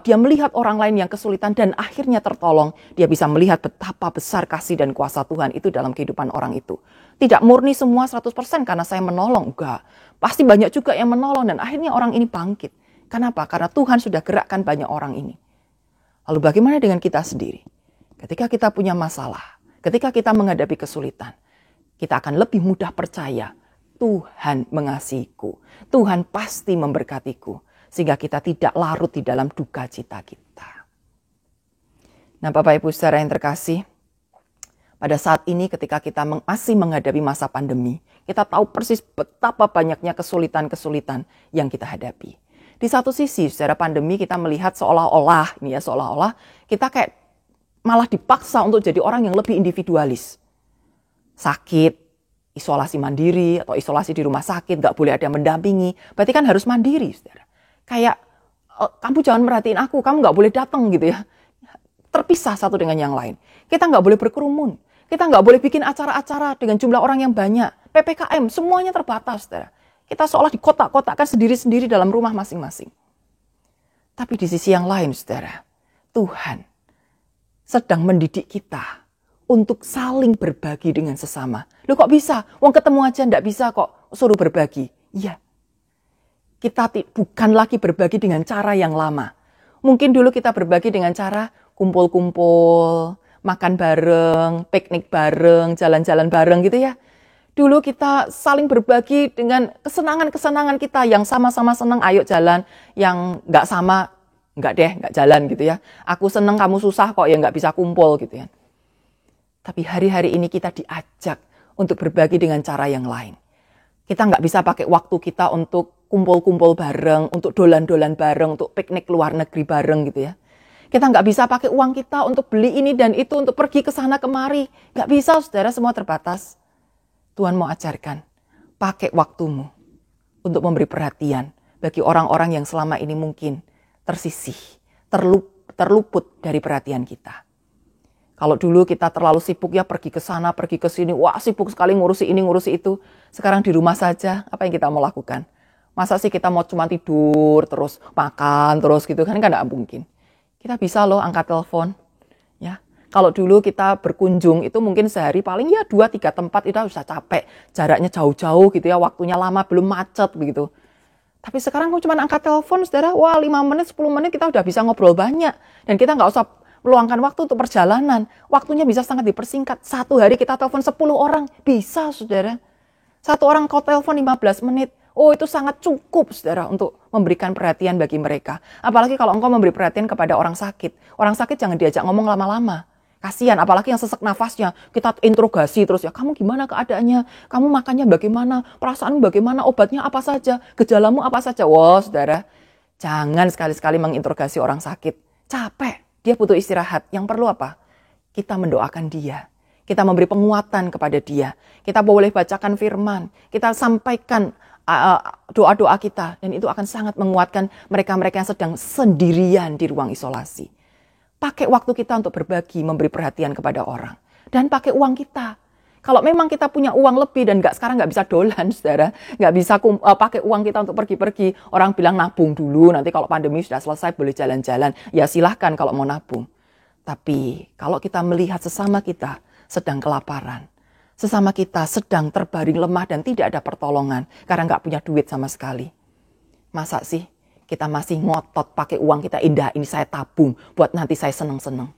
S3: dia melihat orang lain yang kesulitan dan akhirnya tertolong, dia bisa melihat betapa besar kasih dan kuasa Tuhan itu dalam kehidupan orang itu. Tidak murni semua 100% karena saya menolong, enggak. Pasti banyak juga yang menolong dan akhirnya orang ini bangkit. Kenapa? Karena Tuhan sudah gerakkan banyak orang ini. Lalu bagaimana dengan kita sendiri? Ketika kita punya masalah, ketika kita menghadapi kesulitan, kita akan lebih mudah percaya Tuhan mengasihiku. Tuhan pasti memberkatiku. Sehingga kita tidak larut di dalam duka cita kita. Nah Bapak Ibu saudara yang terkasih, pada saat ini ketika kita masih menghadapi masa pandemi, kita tahu persis betapa banyaknya kesulitan-kesulitan yang kita hadapi. Di satu sisi, secara pandemi kita melihat seolah-olah kita kayak malah dipaksa untuk jadi orang yang lebih individualis. Sakit, isolasi mandiri atau isolasi di rumah sakit, gak boleh ada yang mendampingi. Berarti kan harus mandiri, saudara. Kayak kamu jangan merhatiin aku, kamu gak boleh datang gitu ya. Terpisah satu dengan yang lain. Kita gak boleh berkerumun. Kita gak boleh bikin acara-acara dengan jumlah orang yang banyak. PPKM, semuanya terbatas, saudara. Kita seolah dikotak-kotakkan sendiri-sendiri dalam rumah masing-masing. Tapi di sisi yang lain, saudara, Tuhan sedang mendidik kita untuk saling berbagi dengan sesama. Loh kok bisa? Wong ketemu aja ndak bisa kok suruh berbagi. Iya. Kita bukan lagi berbagi dengan cara yang lama. Mungkin dulu kita berbagi dengan cara kumpul-kumpul, makan bareng, piknik bareng, jalan-jalan bareng gitu ya. Dulu kita saling berbagi dengan kesenangan-kesenangan kita yang sama-sama senang, ayo jalan. Yang nggak sama, nggak jalan gitu ya. Aku senang, kamu susah kok ya nggak bisa kumpul gitu ya. Tapi hari-hari ini kita diajak untuk berbagi dengan cara yang lain. Kita nggak bisa pakai waktu kita untuk kumpul-kumpul bareng, untuk dolan-dolan bareng, untuk piknik luar negeri bareng gitu ya. Kita nggak bisa pakai uang kita untuk beli ini dan itu, untuk pergi ke sana kemari. Nggak bisa, saudara, semua terbatas. Tuhan mau ajarkan, pakai waktumu untuk memberi perhatian bagi orang-orang yang selama ini mungkin tersisih, terluput dari perhatian kita. Kalau dulu kita terlalu sibuk ya pergi ke sana, pergi ke sini, wah sibuk sekali ngurusi ini, ngurusi itu. Sekarang di rumah saja, apa yang kita mau lakukan? Masa sih kita mau cuma tidur, terus makan, terus gitu kan nggak mungkin. Kita bisa loh angkat telepon. Ya. Kalau dulu kita berkunjung itu mungkin sehari paling ya 2-3 tempat itu sudah capek. Jaraknya jauh-jauh gitu ya, waktunya lama, belum macet begitu. Tapi sekarang cuma angkat telepon, saudara, wah 5 menit, 10 menit kita udah bisa ngobrol banyak. Dan kita nggak usah meluangkan waktu untuk perjalanan. Waktunya bisa sangat dipersingkat. Satu hari kita telepon 10 orang. Bisa, saudara. Satu orang kau telepon 15 menit. Oh, itu sangat cukup, saudara, untuk memberikan perhatian bagi mereka. Apalagi kalau engkau memberi perhatian kepada orang sakit. Orang sakit jangan diajak ngomong lama-lama. Kasihan, apalagi yang sesak nafasnya. Kita interogasi terus ya. Kamu gimana keadaannya? Kamu makannya bagaimana? Perasaanmu bagaimana? Obatnya apa saja? Gejalamu apa saja? Wah, saudara. Jangan sekali-sekali menginterogasi orang sakit. Capek. Dia butuh istirahat. Yang perlu apa? Kita mendoakan dia. Kita memberi penguatan kepada dia. Kita boleh bacakan firman. Kita sampaikan doa-doa kita. Dan itu akan sangat menguatkan mereka-mereka yang sedang sendirian di ruang isolasi. Pakai waktu kita untuk berbagi, memberi perhatian kepada orang. Dan pakai uang kita. Kalau memang kita punya uang lebih dan sekarang nggak bisa dolan, saudara. Nggak bisa pakai uang kita untuk pergi-pergi. Orang bilang nabung dulu, nanti kalau pandemi sudah selesai boleh jalan-jalan. Ya silahkan kalau mau nabung. Tapi kalau kita melihat sesama kita sedang kelaparan. Sesama kita sedang terbaring lemah dan tidak ada pertolongan. Karena nggak punya duit sama sekali. Masa sih kita masih ngotot pakai uang kita, indah ini saya tabung buat nanti saya seneng-seneng.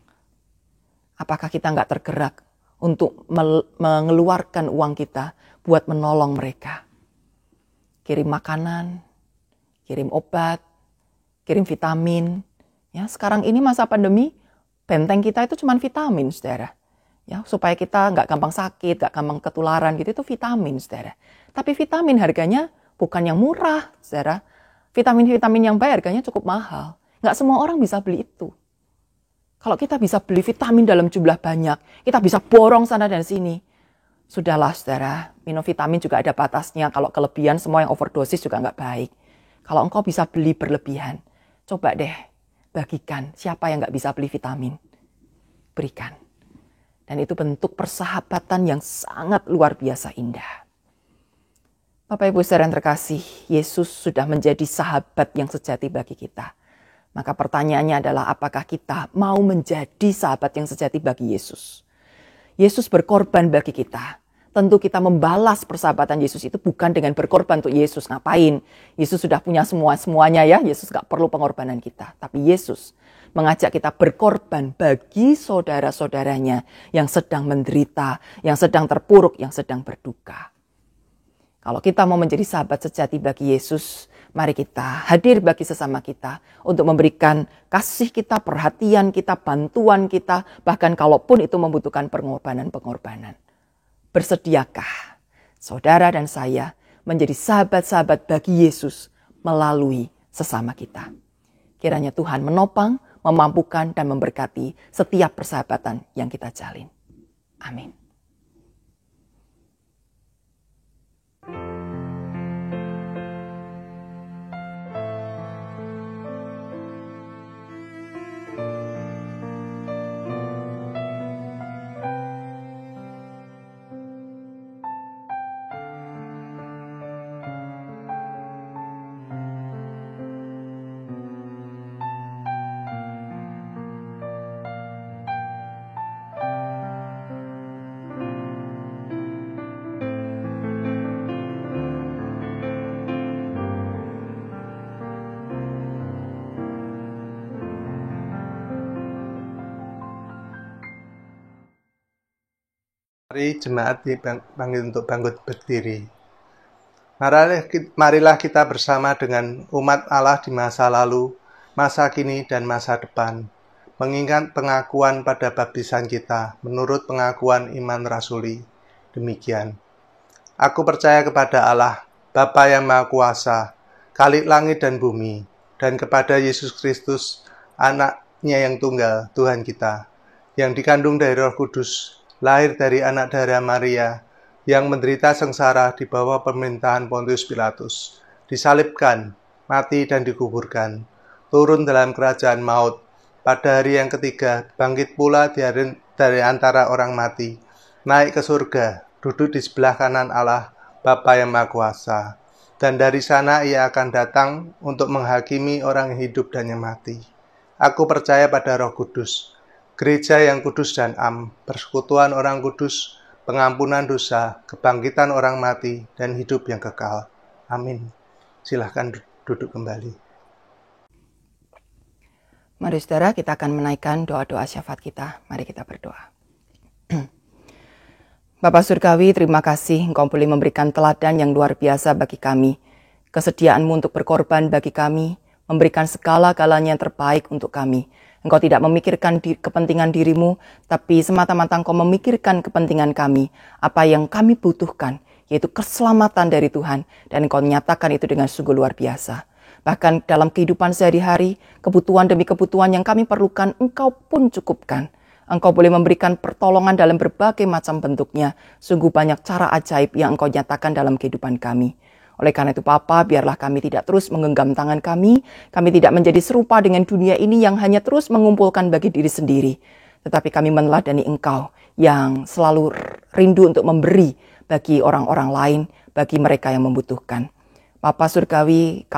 S3: Apakah kita nggak tergerak untuk mengeluarkan uang kita buat menolong mereka? Kirim makanan, kirim obat, kirim vitamin. Ya, sekarang ini masa pandemi, benteng kita itu cuma vitamin, saudara. Ya, supaya kita nggak gampang sakit, nggak gampang ketularan gitu, itu vitamin, saudara. Tapi vitamin harganya bukan yang murah, saudara. Vitamin-vitamin yang baik harganya cukup mahal. Nggak semua orang bisa beli itu. Kalau kita bisa beli vitamin dalam jumlah banyak, kita bisa borong sana dan sini. Sudahlah, saudara, minum vitamin juga ada batasnya. Kalau kelebihan, semua yang overdosis juga nggak baik. Kalau engkau bisa beli berlebihan, coba deh bagikan siapa yang nggak bisa beli vitamin. Berikan. Dan itu bentuk persahabatan yang sangat luar biasa indah. Bapak Ibu saudara yang terkasih, Yesus sudah menjadi sahabat yang sejati bagi kita. Maka pertanyaannya adalah apakah kita mau menjadi sahabat yang sejati bagi Yesus? Yesus berkorban bagi kita. Tentu kita membalas persahabatan Yesus itu bukan dengan berkorban untuk Yesus. Ngapain? Yesus sudah punya semuanya ya. Yesus gak perlu pengorbanan kita. Tapi Yesus mengajak kita berkorban bagi saudara-saudaranya yang sedang menderita, yang sedang terpuruk, yang sedang berduka. Kalau kita mau menjadi sahabat sejati bagi Yesus, mari kita hadir bagi sesama kita untuk memberikan kasih kita, perhatian kita, bantuan kita, bahkan kalaupun itu membutuhkan pengorbanan-pengorbanan. Bersediakah saudara dan saya menjadi sahabat-sahabat bagi Yesus melalui sesama kita? Kiranya Tuhan menopang, memampukan, dan memberkati setiap persahabatan yang kita jalin. Amin.
S1: Mari jemaat dipanggil untuk bangkit berdiri. Marilah kita bersama dengan umat Allah di masa lalu, masa kini, dan masa depan, mengingat pengakuan pada baptisan kita menurut pengakuan iman rasuli. Demikian. Aku percaya kepada Allah, Bapa yang Maha Kuasa, Khalik langit dan bumi, dan kepada Yesus Kristus, Anaknya yang tunggal, Tuhan kita, yang dikandung dari Roh Kudus, lahir dari anak darah Maria, yang menderita sengsara di bawah pemerintahan Pontius Pilatus, disalibkan, mati dan dikuburkan, turun dalam kerajaan maut, pada hari yang ketiga bangkit pula dari antara orang mati, naik ke surga, duduk di sebelah kanan Allah, Bapa yang Maha Kuasa, dan dari sana ia akan datang untuk menghakimi orang yang hidup dan yang mati. Aku percaya pada Roh Kudus, gereja yang kudus dan persekutuan orang kudus, pengampunan dosa, kebangkitan orang mati, dan hidup yang kekal. Amin. Silahkan duduk kembali.
S3: Mari saudara, kita akan menaikkan doa-doa syafaat kita. Mari kita berdoa. Bapa Surgawi, terima kasih Engkau boleh memberikan teladan yang luar biasa bagi kami. Kesediaan-Mu untuk berkorban bagi kami, memberikan segala-galanya yang terbaik untuk kami. Engkau tidak memikirkan kepentingan diri-Mu, tapi semata-mata Engkau memikirkan kepentingan kami, apa yang kami butuhkan, yaitu keselamatan dari Tuhan, dan Engkau menyatakan itu dengan sungguh luar biasa. Bahkan dalam kehidupan sehari-hari, kebutuhan demi kebutuhan yang kami perlukan, Engkau pun cukupkan. Engkau boleh memberikan pertolongan dalam berbagai macam bentuknya. Sungguh banyak cara ajaib yang Engkau nyatakan dalam kehidupan kami. Oleh karena itu Bapa, biarlah kami tidak terus menggenggam tangan kami tidak menjadi serupa dengan dunia ini yang hanya terus mengumpulkan bagi diri sendiri. Tetapi kami meneladani Engkau yang selalu rindu untuk memberi bagi orang-orang lain, bagi mereka yang membutuhkan. Bapa Surgawi,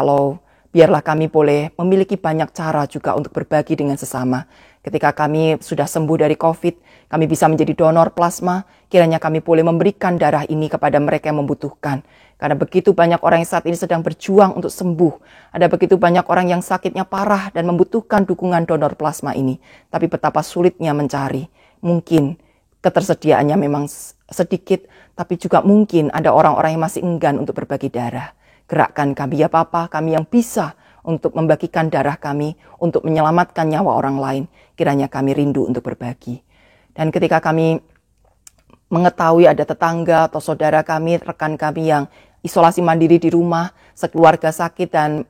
S3: biarlah kami boleh memiliki banyak cara juga untuk berbagi dengan sesama. Ketika kami sudah sembuh dari COVID, kami bisa menjadi donor plasma, kiranya kami boleh memberikan darah ini kepada mereka yang membutuhkan. Karena begitu banyak orang yang saat ini sedang berjuang untuk sembuh. Ada begitu banyak orang yang sakitnya parah dan membutuhkan dukungan donor plasma ini. Tapi betapa sulitnya mencari. Mungkin ketersediaannya memang sedikit, tapi juga mungkin ada orang-orang yang masih enggan untuk berbagi darah. Gerakkan kami ya Bapa, kami yang bisa untuk membagikan darah kami, untuk menyelamatkan nyawa orang lain. Kiranya kami rindu untuk berbagi. Dan ketika kami mengetahui ada tetangga atau saudara kami, rekan kami yang isolasi mandiri di rumah, sekeluarga sakit dan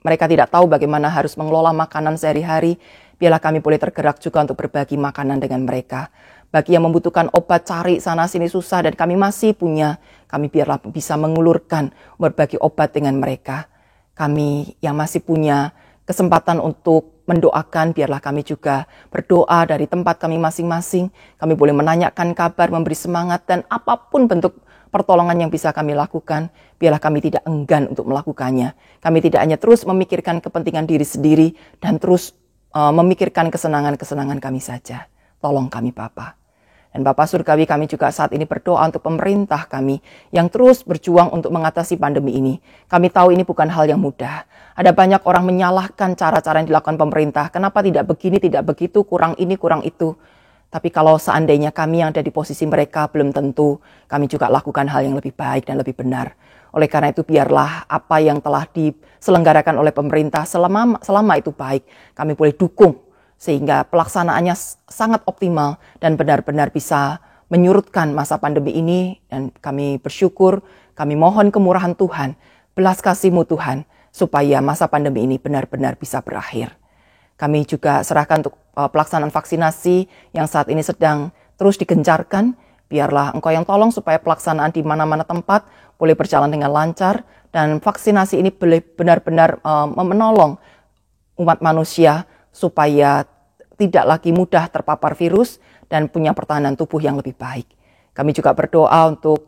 S3: mereka tidak tahu bagaimana harus mengelola makanan sehari-hari, biarlah kami boleh tergerak juga untuk berbagi makanan dengan mereka. Bagi yang membutuhkan obat, cari sana sini susah dan kami masih punya, kami biarlah bisa mengulurkan berbagi obat dengan mereka. Kami yang masih punya kesempatan untuk mendoakan, biarlah kami juga berdoa dari tempat kami masing-masing. Kami boleh menanyakan kabar, memberi semangat, dan apapun bentuk pertolongan yang bisa kami lakukan, biarlah kami tidak enggan untuk melakukannya. Kami tidak hanya terus memikirkan kepentingan diri sendiri dan terus memikirkan kesenangan-kesenangan kami saja. Tolong kami Bapa. Dan Bapa Surgawi, kami juga saat ini berdoa untuk pemerintah kami yang terus berjuang untuk mengatasi pandemi ini. Kami tahu ini bukan hal yang mudah. Ada banyak orang menyalahkan cara-cara yang dilakukan pemerintah. Kenapa tidak begini, tidak begitu, kurang ini, kurang itu. Tapi kalau seandainya kami yang ada di posisi mereka, belum tentu kami juga lakukan hal yang lebih baik dan lebih benar. Oleh karena itu biarlah apa yang telah diselenggarakan oleh pemerintah selama itu baik, kami boleh dukung. Sehingga pelaksanaannya sangat optimal dan benar-benar bisa menyurutkan masa pandemi ini. Dan kami bersyukur, kami mohon kemurahan Tuhan, belas kasih-Mu Tuhan, supaya masa pandemi ini benar-benar bisa berakhir. Kami juga serahkan untuk pelaksanaan vaksinasi yang saat ini sedang terus digencarkan. Biarlah Engkau yang tolong supaya pelaksanaan di mana-mana tempat boleh berjalan dengan lancar. Dan vaksinasi ini boleh benar-benar menolong umat manusia supaya tidak lagi mudah terpapar virus dan punya pertahanan tubuh yang lebih baik. Kami juga berdoa untuk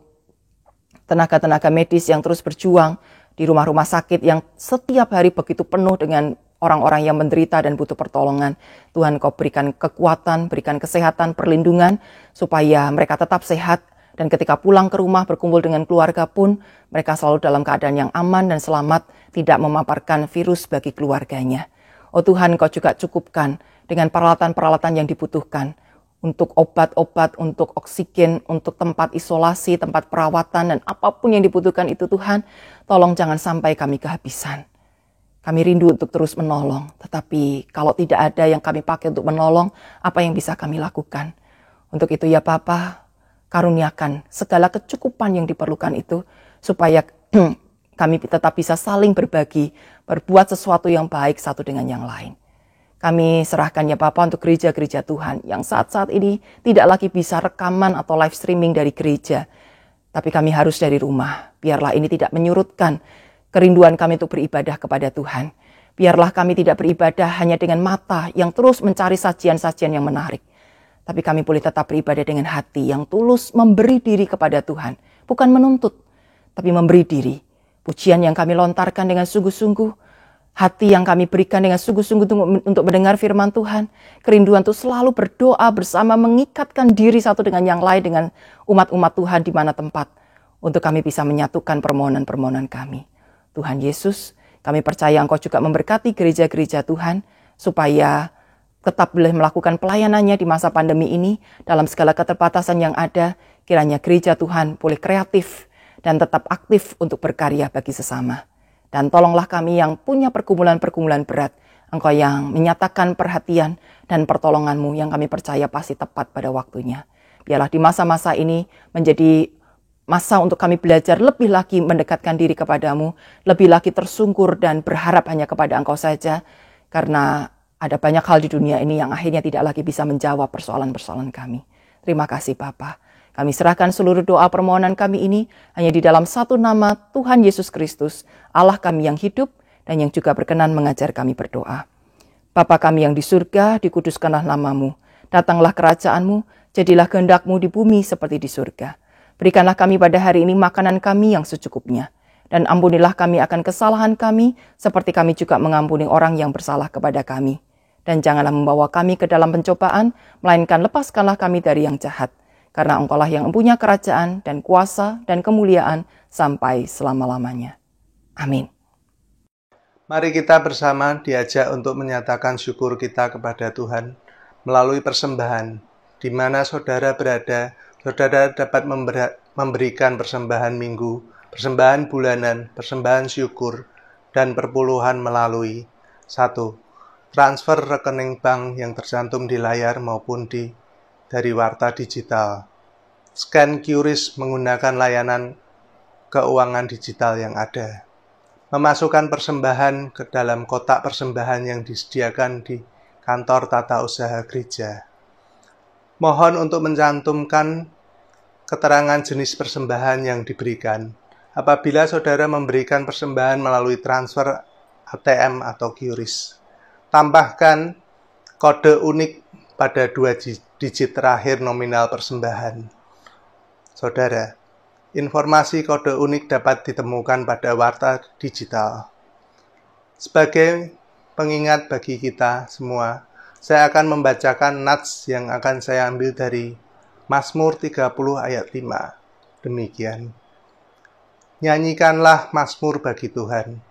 S3: tenaga-tenaga medis yang terus berjuang di rumah-rumah sakit yang setiap hari begitu penuh dengan orang-orang yang menderita dan butuh pertolongan. Tuhan, Kau berikan kekuatan, berikan kesehatan, perlindungan supaya mereka tetap sehat. Dan ketika pulang ke rumah berkumpul dengan keluarga pun, mereka selalu dalam keadaan yang aman dan selamat, tidak memaparkan virus bagi keluarganya. Oh Tuhan, Kau juga cukupkan dengan peralatan-peralatan yang dibutuhkan untuk obat-obat, untuk oksigen, untuk tempat isolasi, tempat perawatan, dan apapun yang dibutuhkan itu Tuhan, tolong jangan sampai kami kehabisan. Kami rindu untuk terus menolong, tetapi kalau tidak ada yang kami pakai untuk menolong, apa yang bisa kami lakukan? Untuk itu ya Bapa, karuniakan segala kecukupan yang diperlukan itu, supaya kami tetap bisa saling berbagi, berbuat sesuatu yang baik satu dengan yang lain. Kami serahkan ya Bapa untuk gereja-gereja Tuhan yang saat-saat ini tidak lagi bisa rekaman atau live streaming dari gereja. Tapi kami harus dari rumah. Biarlah ini tidak menyurutkan kerinduan kami untuk beribadah kepada Tuhan. Biarlah kami tidak beribadah hanya dengan mata yang terus mencari sajian-sajian yang menarik. Tapi kami boleh tetap beribadah dengan hati yang tulus memberi diri kepada Tuhan. Bukan menuntut, tapi memberi diri. Pujian yang kami lontarkan dengan sungguh-sungguh, hati yang kami berikan dengan sungguh-sungguh untuk mendengar firman Tuhan. Kerinduan untuk selalu berdoa bersama, mengikatkan diri satu dengan yang lain dengan umat-umat Tuhan di mana tempat. Untuk kami bisa menyatukan permohonan-permohonan kami. Tuhan Yesus, kami percaya Engkau juga memberkati gereja-gereja Tuhan, supaya tetap boleh melakukan pelayanannya di masa pandemi ini. Dalam segala keterbatasan yang ada, kiranya gereja Tuhan boleh kreatif dan tetap aktif untuk berkarya bagi sesama. Dan tolonglah kami yang punya pergumulan-pergumulan berat, Engkau yang menyatakan perhatian dan pertolongan-Mu yang kami percaya pasti tepat pada waktunya. Biarlah di masa-masa ini menjadi masa untuk kami belajar lebih lagi mendekatkan diri kepadamu, lebih lagi tersungkur dan berharap hanya kepada Engkau saja, karena ada banyak hal di dunia ini yang akhirnya tidak lagi bisa menjawab persoalan-persoalan kami. Terima kasih Bapa. Kami serahkan seluruh doa permohonan kami ini hanya di dalam satu nama Tuhan Yesus Kristus, Allah kami yang hidup dan yang juga berkenan mengajar kami berdoa. Bapa kami yang di surga, dikuduskanlah nama-Mu. Datanglah kerajaan-Mu, jadilah kehendak-Mu di bumi seperti di surga. Berikanlah kami pada hari ini makanan kami yang secukupnya. Dan ampunilah kami akan kesalahan kami, seperti kami juga mengampuni orang yang bersalah kepada kami. Dan janganlah membawa kami ke dalam pencobaan, melainkan lepaskanlah kami dari yang jahat. Karena Engkaulah yang mempunyai kerajaan dan kuasa dan kemuliaan sampai selama-lamanya. Amin.
S1: Mari kita bersama diajak untuk menyatakan syukur kita kepada Tuhan melalui persembahan. Di mana saudara berada, saudara dapat memberikan persembahan minggu, persembahan bulanan, persembahan syukur, dan perpuluhan melalui 1. Transfer rekening bank yang tercantum di layar maupun dari Warta Digital. Scan QRIS menggunakan layanan keuangan digital yang ada. Memasukkan persembahan ke dalam kotak persembahan yang disediakan di kantor tata usaha gereja. Mohon untuk mencantumkan keterangan jenis persembahan yang diberikan. Apabila saudara memberikan persembahan melalui transfer ATM atau QRIS, tambahkan kode unik pada 2 digit terakhir nominal persembahan. Saudara, informasi kode unik dapat ditemukan pada Warta Digital. Sebagai pengingat bagi kita semua, saya akan membacakan nats yang akan saya ambil dari Mazmur 30 ayat 5. Demikian. Nyanyikanlah mazmur bagi Tuhan,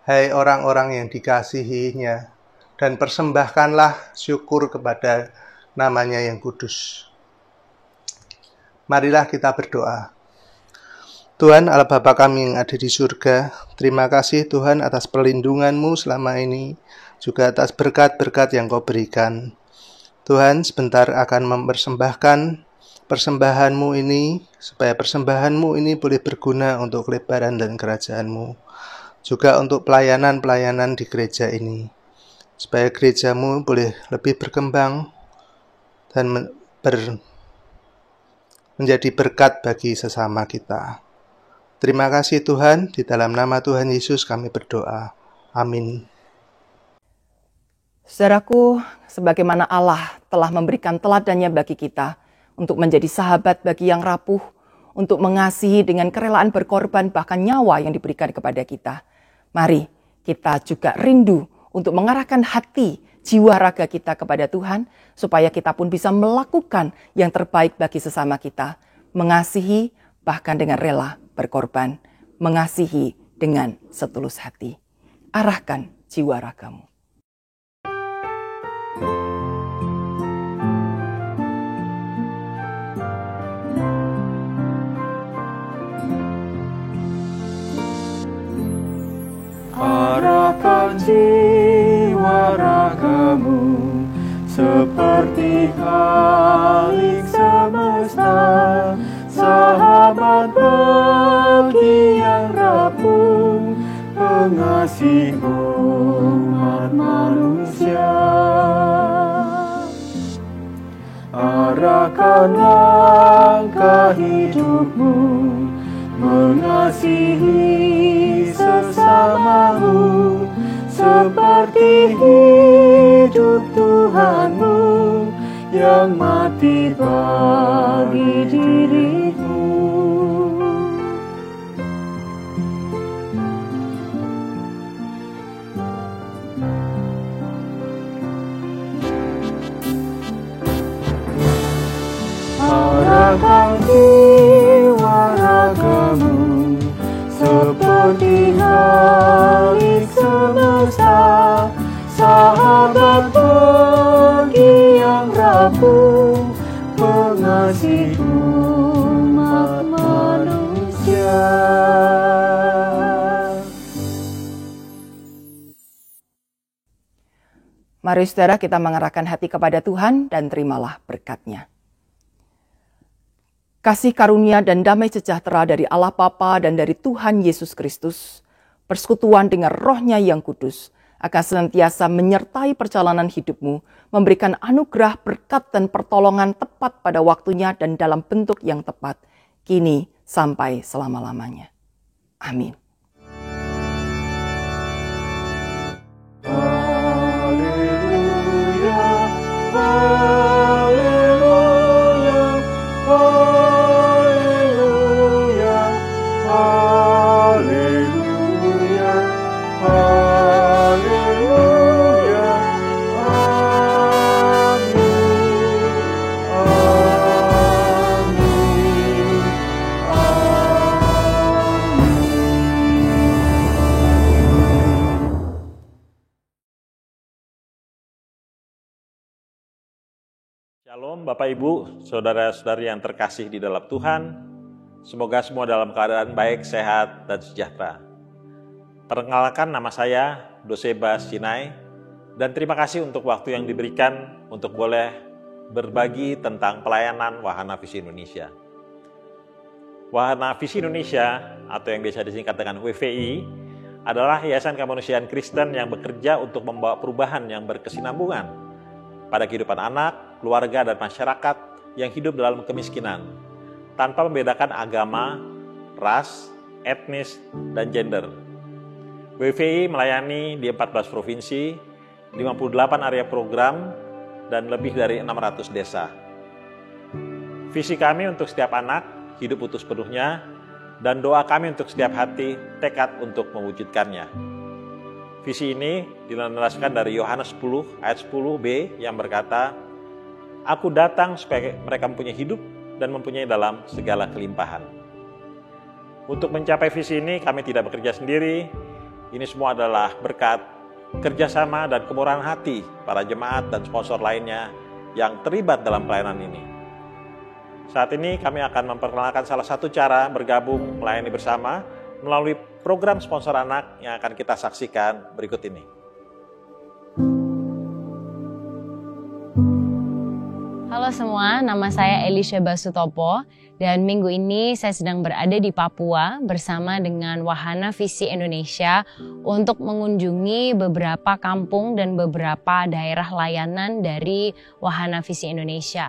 S1: hai orang-orang yang dikasihi-Nya, dan persembahkanlah syukur kepada namanya yang kudus. Marilah kita berdoa. Tuhan Allah Bapa kami yang ada di surga, terima kasih Tuhan atas perlindungan-Mu selama ini, juga atas berkat-berkat yang Kau berikan. Tuhan, sebentar akan mempersembahkan persembahan-Mu ini, supaya persembahan-Mu ini boleh berguna untuk kelebaran dan kerajaan-Mu, juga untuk pelayanan-pelayanan di gereja ini, supaya gereja-Mu boleh lebih berkembang dan menjadi berkat bagi sesama kita. Terima kasih Tuhan, di dalam nama Tuhan Yesus kami berdoa. Amin.
S3: Saudaraku, sebagaimana Allah telah memberikan teladannya bagi kita untuk menjadi sahabat bagi yang rapuh, untuk mengasihi dengan kerelaan berkorban bahkan nyawa yang diberikan kepada kita. Mari kita juga rindu untuk mengarahkan hati, jiwa raga kita kepada Tuhan, supaya kita pun bisa melakukan yang terbaik bagi sesama kita. Mengasihi bahkan dengan rela berkorban. Mengasihi dengan setulus hati. Arahkan jiwa ragamu.
S4: jiwa ragamu seperti kalik semesta, sahabat bagi yang rapuh, pengasih umat manusia. Arahkan langkah hidupmu, mengasihi sesamamu, seperti hidup Tuhanmu yang mati bagi dirimu. Arahkan jiwa ragamu seperti kalik semesta, sahabat bagi yang rapuh, pengasih umat manusia.
S3: Mari saudara kita mengarahkan hati kepada Tuhan dan terimalah berkat-Nya. Kasih karunia dan damai sejahtera dari Allah Bapa dan dari Tuhan Yesus Kristus, persekutuan dengan Roh-Nya yang kudus, akan senantiasa menyertai perjalanan hidupmu, memberikan anugerah, berkat, dan pertolongan tepat pada waktunya dan dalam bentuk yang tepat, kini sampai selama-lamanya. Amin.
S5: Shalom Bapak Ibu, Saudara-saudari yang terkasih di dalam Tuhan. Semoga semua dalam keadaan baik, sehat, dan sejahtera. Perkenalkan, nama saya Dosebas Sinai, dan terima kasih untuk waktu yang diberikan untuk boleh berbagi tentang pelayanan Wahana Visi Indonesia. Wahana Visi Indonesia, atau yang biasa disingkat dengan WVI, adalah yayasan kemanusiaan Kristen yang bekerja untuk membawa perubahan yang berkesinambungan pada kehidupan anak, keluarga, dan masyarakat yang hidup dalam kemiskinan, tanpa membedakan agama, ras, etnis, dan gender. WVI melayani di 14 provinsi, 58 area program, dan lebih dari 600 desa. Visi kami untuk setiap anak, hidup utuh sepenuhnya, dan doa kami untuk setiap hati, tekad untuk mewujudkannya. Visi ini dilandaskan dari Yohanes 10 ayat 10b yang berkata, Aku datang supaya mereka mempunyai hidup dan mempunyai dalam segala kelimpahan. Untuk mencapai visi ini kami tidak bekerja sendiri. Ini semua adalah berkat kerjasama dan kemurahan hati para jemaat dan sponsor lainnya yang terlibat dalam pelayanan ini. Saat ini kami akan memperkenalkan salah satu cara bergabung melayani bersama melalui program sponsor anak yang akan kita saksikan berikut ini.
S6: Halo semua, nama saya Elisha Basutopo dan minggu ini saya sedang berada di Papua bersama dengan Wahana Visi Indonesia untuk mengunjungi beberapa kampung dan beberapa daerah layanan dari Wahana Visi Indonesia.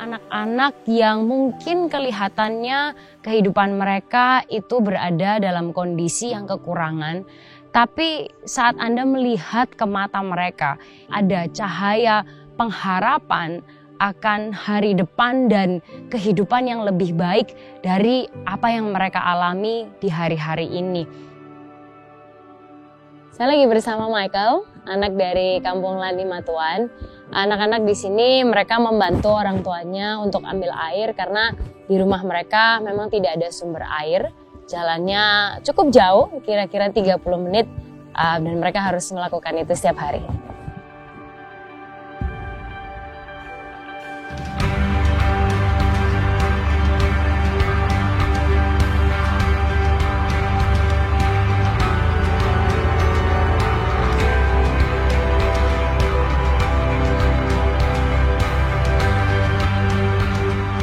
S6: Anak-anak yang mungkin kelihatannya kehidupan mereka itu berada dalam kondisi yang kekurangan, tapi saat Anda melihat ke mata mereka, ada cahaya pengharapan akan hari depan dan kehidupan yang lebih baik dari apa yang mereka alami di hari-hari ini. Saya lagi bersama Michael, anak dari Kampung Lani Matuan. Anak-anak di sini mereka membantu orang tuanya untuk ambil air karena di rumah mereka memang tidak ada sumber air. Jalannya cukup jauh, kira-kira 30 menit, dan mereka harus melakukan itu setiap hari.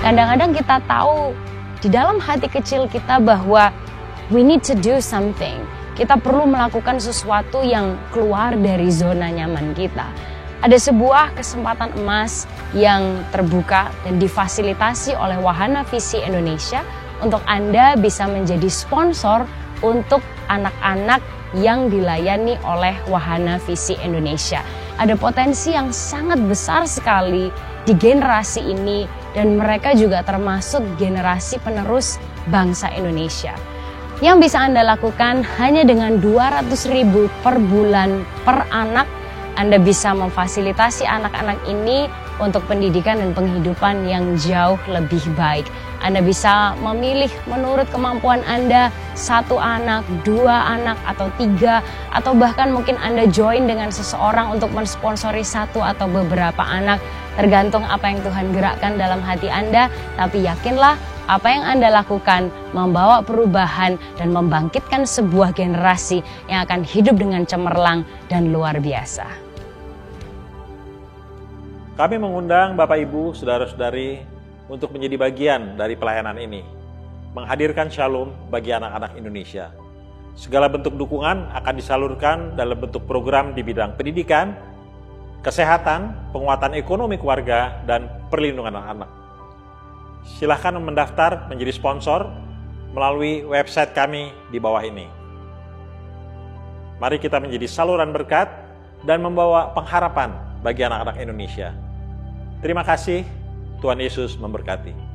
S6: Kadang-kadang kita tahu di dalam hati kecil kita bahwa we need to do something. Kita perlu melakukan sesuatu yang keluar dari zona nyaman kita. Ada sebuah kesempatan emas yang terbuka dan difasilitasi oleh Wahana Visi Indonesia untuk Anda bisa menjadi sponsor untuk anak-anak yang dilayani oleh Wahana Visi Indonesia. Ada potensi yang sangat besar sekali di generasi ini dan mereka juga termasuk generasi penerus bangsa Indonesia. Yang bisa Anda lakukan hanya dengan 200.000 per bulan per anak, Anda bisa memfasilitasi anak-anak ini untuk pendidikan dan penghidupan yang jauh lebih baik. Anda bisa memilih menurut kemampuan Anda, 1 anak, 2 anak, atau 3, atau bahkan mungkin Anda join dengan seseorang untuk mensponsori 1 atau beberapa anak, tergantung apa yang Tuhan gerakkan dalam hati Anda. Tapi yakinlah, apa yang Anda lakukan membawa perubahan dan membangkitkan sebuah generasi yang akan hidup dengan cemerlang dan luar biasa.
S5: Kami mengundang Bapak Ibu, Saudara-saudari untuk menjadi bagian dari pelayanan ini, menghadirkan shalom bagi anak-anak Indonesia. Segala bentuk dukungan akan disalurkan dalam bentuk program di bidang pendidikan, kesehatan, penguatan ekonomi keluarga, dan perlindungan anak-anak. Silakan mendaftar menjadi sponsor melalui website kami di bawah ini. Mari kita menjadi saluran berkat dan membawa pengharapan bagi anak-anak Indonesia. Terima kasih, Tuhan Yesus memberkati.